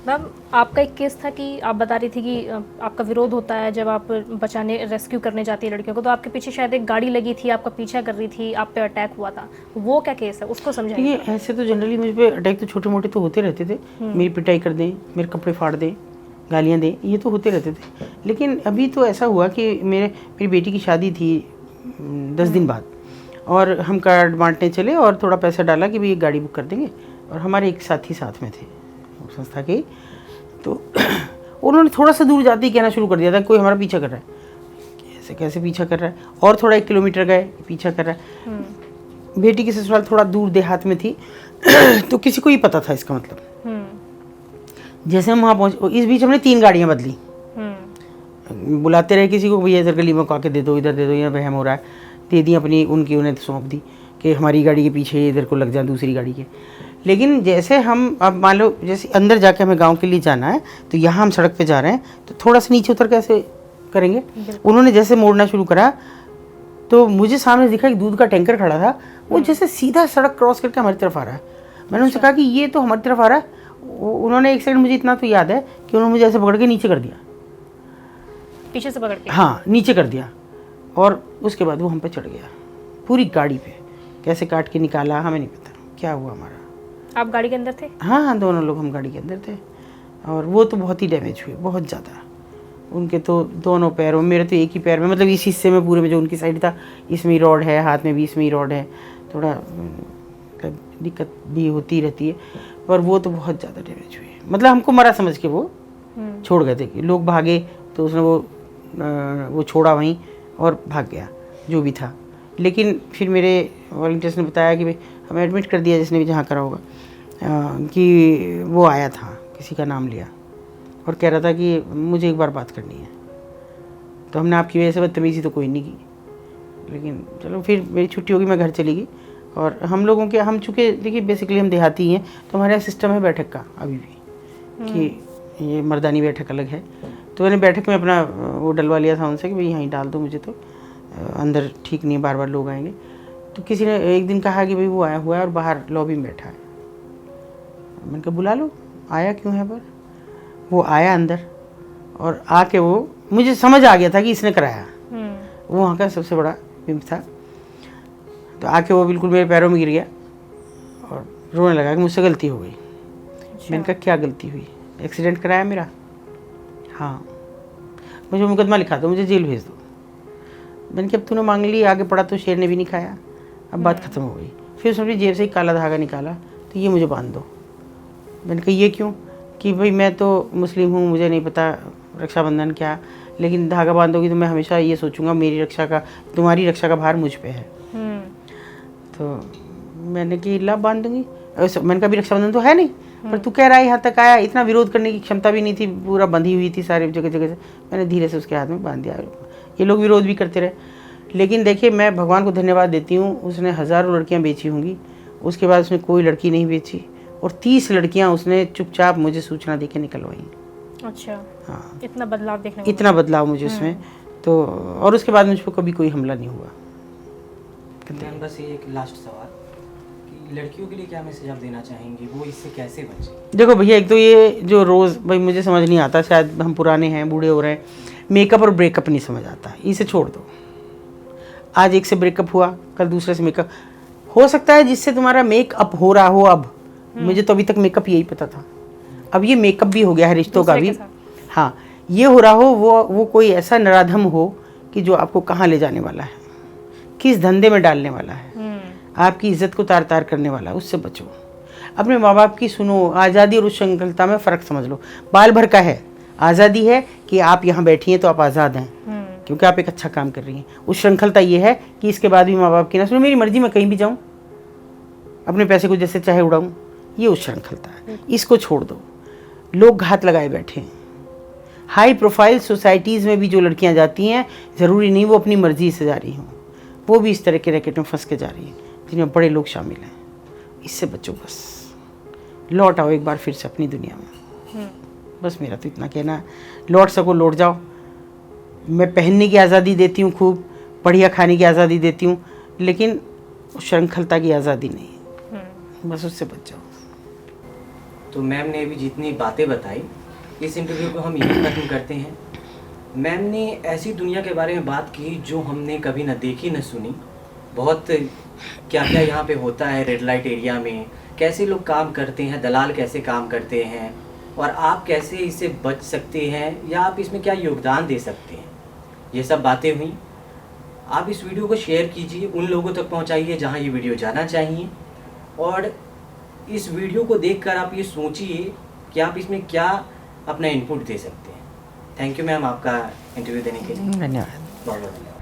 मैम, आपका एक केस था कि आप बता रही थी कि आपका विरोध होता है जब आप बचाने, रेस्क्यू करने जाती है लड़कियों को, तो आपके पीछे शायद एक गाड़ी लगी थी, आपका पीछा कर रही थी, आप पे अटैक हुआ था, वो क्या केस है, उसको समझाइए। ये ऐसे तो जनरली मुझ पर अटैक तो छोटे मोटे तो होते रहते थे, मेरी पिटाई कर दें, मेरे कपड़े फाड़ दें, गालियाँ दें, ये तो होते रहते थे। लेकिन अभी तो ऐसा हुआ कि मेरी बेटी की शादी थी 10 दिन बाद, और हम कार्ड बांटने चले और थोड़ा पैसा डाला कि भाई एक गाड़ी बुक कर देंगे, और हमारे एक साथी साथ में थे संस्था के, तो उन्होंने थोड़ा सा दूर जाते ही कहना शुरू कर दिया था कोई हमारा पीछा कर रहा है। कैसे पीछा कर रहा है, और थोड़ा 1 किलोमीटर गए, पीछा कर रहा है। बेटी की ससुराल थोड़ा दूर देहात में थी तो किसी को ही पता था इसका मतलब। जैसे हम वहाँ पहुँचे, इस बीच हमने 3 गाड़ियाँ बदली, बुलाते रहे किसी को, भैया इधर गली में के दे दो, इधर दे दो, यहाँ वहम हो रहा है, दे दी अपनी, उनकी उन्हें सौंप दी कि हमारी गाड़ी के पीछे इधर को लग जाए दूसरी गाड़ी के। लेकिन जैसे हम, अब मान लो जैसे अंदर जाके हमें गांव के लिए जाना है, तो यहाँ हम सड़क पे जा रहे हैं तो थोड़ा सा नीचे उतर कैसे करेंगे। उन्होंने जैसे मोड़ना शुरू करा तो मुझे सामने दिखा कि दूध का टैंकर खड़ा था, वो जैसे सीधा सड़क क्रॉस करके हमारी तरफ आ रहा है। मैंने उनसे कहा कि ये तो हमारी तरफ आ रहा है। उन्होंने एक सेकंड, मुझे इतना तो याद है कि उन्होंने मुझे ऐसे पकड़ के नीचे कर दिया, पीछे से पकड़ के, हाँ नीचे कर दिया, और उसके बाद वो हम पे चढ़ गया पूरी गाड़ी पे। कैसे काट के निकाला हमें नहीं पता, क्या हुआ हमारा। आप गाड़ी के अंदर थे? हाँ, दोनों लोग हम गाड़ी के अंदर थे, और वो तो बहुत ही डैमेज हुए, बहुत ज़्यादा। उनके तो दोनों पैरों, मेरे तो एक ही पैर में, मतलब इस हिस्से में पूरे में जो उनकी साइड था, इसमें ही रॉड है, हाथ में भी इसमें ही रॉड है, थोड़ा मतलब दिक्कत भी होती रहती है, पर वो तो बहुत ज़्यादा डैमेज हुए। मतलब हमको मरा समझ के वो छोड़ गए थे कि लोग भागे, तो उसने वो छोड़ा वहीं और भाग गया जो भी था। लेकिन फिर मेरे वॉलंटियर्स ने बताया कि भाई हमें एडमिट कर दिया, जिसने भी जहाँ करा होगा, कि वो आया था, किसी का नाम लिया और कह रहा था कि मुझे एक बार बात करनी है। तो हमने आपकी वजह से बदतमीज़ी तो कोई नहीं की, लेकिन चलो फिर मेरी छुट्टी होगी, मैं घर चली गई। और हम लोगों के, हम चूँकि देखिए बेसिकली हम देहाती हैं, तो हमारे यहाँ सिस्टम है बैठक का अभी भी, कि ये मर्दानी बैठक अलग है। तो मैंने बैठक में अपना वो डलवा लिया था उनसे कि भाई यहीं डाल दो मुझे, तो अंदर ठीक नहीं, बार बार लोग आएंगे। तो किसी ने एक दिन कहा कि भाई वो आया हुआ है और बाहर लॉबी में बैठा है। मैंने कहा बुला लो, आया क्यों है पर। वो आया अंदर और आके वो, मुझे समझ आ गया था कि इसने कराया, वो वहाँ का सबसे बड़ा पिम्प था। तो आके वो बिल्कुल मेरे पैरों में गिर गया और रोने लगा कि मुझसे गलती हो गई। मैंने कहा क्या गलती हुई, एक्सीडेंट कराया मेरा? हाँ। मुझे मुकदमा लिखा दो, मुझे जेल भेज दो। मैंने कहा अब तूने मांग ली, आगे पड़ा तो शेर ने भी नहीं खाया, अब बात ख़त्म हो गई। फिर उसने अपनी जेब से एक काला धागा निकाला, तो ये मुझे बांध दो। मैंने कहा ये क्यों? कि भाई मैं तो मुस्लिम हूँ, मुझे नहीं पता रक्षाबंधन क्या, लेकिन धागा बांधोगी तो मैं हमेशा ये सोचूंगा मेरी रक्षा का, तुम्हारी रक्षा का भार मुझ पे है। तो मैंने कि ला बांध दूंगी। मैंने कहा भी रक्षाबंधन तो है नहीं, पर तू कह रहा है यहाँ तक आया, इतना विरोध करने की क्षमता भी नहीं थी, पूरा बंधी हुई थी सारे जगह जगह से। मैंने धीरे से उसके हाथ में बांध दिया। ये लोग विरोध भी करते रहे, लेकिन देखिए मैं भगवान को धन्यवाद देती हूँ, उसने हज़ारों लड़कियाँ बेची होंगी, उसके बाद उसने कोई लड़की नहीं बेची और 30 लड़कियाँ उसने चुपचाप मुझे सूचना दे के निकलवाई। अच्छा। हाँ, इतना बदलाव देखने को इतना बदलाव मुझे उसमें। तो और उसके बाद मुझ पर कभी कोई हमला नहीं हुआ। मैम बस ये एक लास्ट सवाल कि लड़कियों के लिए क्या मैसेज आप देना चाहेंगी, वो इससे कैसे बचे? देखो भैया, एक तो ये जो रोज़ भाई मुझे समझ नहीं आता, शायद हम पुराने हैं, बूढ़े हो रहे हैं, मेकअप और ब्रेकअप नहीं समझ आता, इसे छोड़ दो। आज एक से ब्रेकअप हुआ, कल दूसरे से मेकअप हो सकता है, जिससे तुम्हारा मेकअप हो रहा हो। अब मुझे तो अभी तक मेकअप यही पता था, अब ये मेकअप भी हो गया है रिश्तों का भी। हाँ, ये हो रहा हो वो कोई ऐसा नराधम हो कि जो आपको कहाँ ले जाने वाला है, किस धंधे में डालने वाला है, आपकी इज्जत को तार तार करने वाला है, उससे बचो। अपने माँ बाप की सुनो, आज़ादी और उच्छृंखलता में फ़र्क समझ लो। बाल भर का है, आज़ादी है कि आप यहाँ बैठी हैं तो आप आज़ाद हैं क्योंकि आप एक अच्छा काम कर रही हैं। उच्छृंखलता ये है कि इसके बाद भी माँ बाप की ना सुनो, मेरी मर्जी में कहीं भी जाऊँ, अपने पैसे को जैसे चाहे उड़ाऊँ, ये उच्छृंखलता है। इसको छोड़ दो। लोग घात लगाए बैठे हैं। हाई प्रोफाइल सोसाइटीज़ में भी जो लड़कियां जाती हैं, ज़रूरी नहीं वो अपनी मर्जी से जा रही हों, वो भी इस तरह के रैकेट में फंस के जा रही हैं जिनमें बड़े लोग शामिल हैं। इससे बचो, बस लौट आओ एक बार फिर से अपनी दुनिया में। बस मेरा तो इतना कहना है, लौट सको लौट जाओ। मैं पहनने की आज़ादी देती हूँ, खूब बढ़िया खाने की आज़ादी देती हूँ, लेकिन श्रृंखलता की आज़ादी नहीं। बस उससे बच जाओ। तो मैम ने अभी जितनी बातें बताई, इस इंटरव्यू को हम यहीं खत्म करते हैं। मैम ने ऐसी दुनिया के बारे में बात की जो हमने कभी न देखी न सुनी। बहुत क्या क्या यहाँ पे होता है रेड लाइट एरिया में, कैसे लोग काम करते हैं, दलाल कैसे काम करते हैं, और आप कैसे इससे बच सकते हैं या आप इसमें क्या योगदान दे सकते हैं, ये सब बातें हुई। आप इस वीडियो को शेयर कीजिए, उन लोगों तक पहुँचाइए जहाँ ये वीडियो जाना चाहिए, और इस वीडियो को देखकर आप ये सोचिए कि आप इसमें क्या अपना इनपुट दे सकते हैं। थैंक यू मैम, आपका इंटरव्यू देने के लिए धन्यवाद। बहुत बहुत धन्यवाद।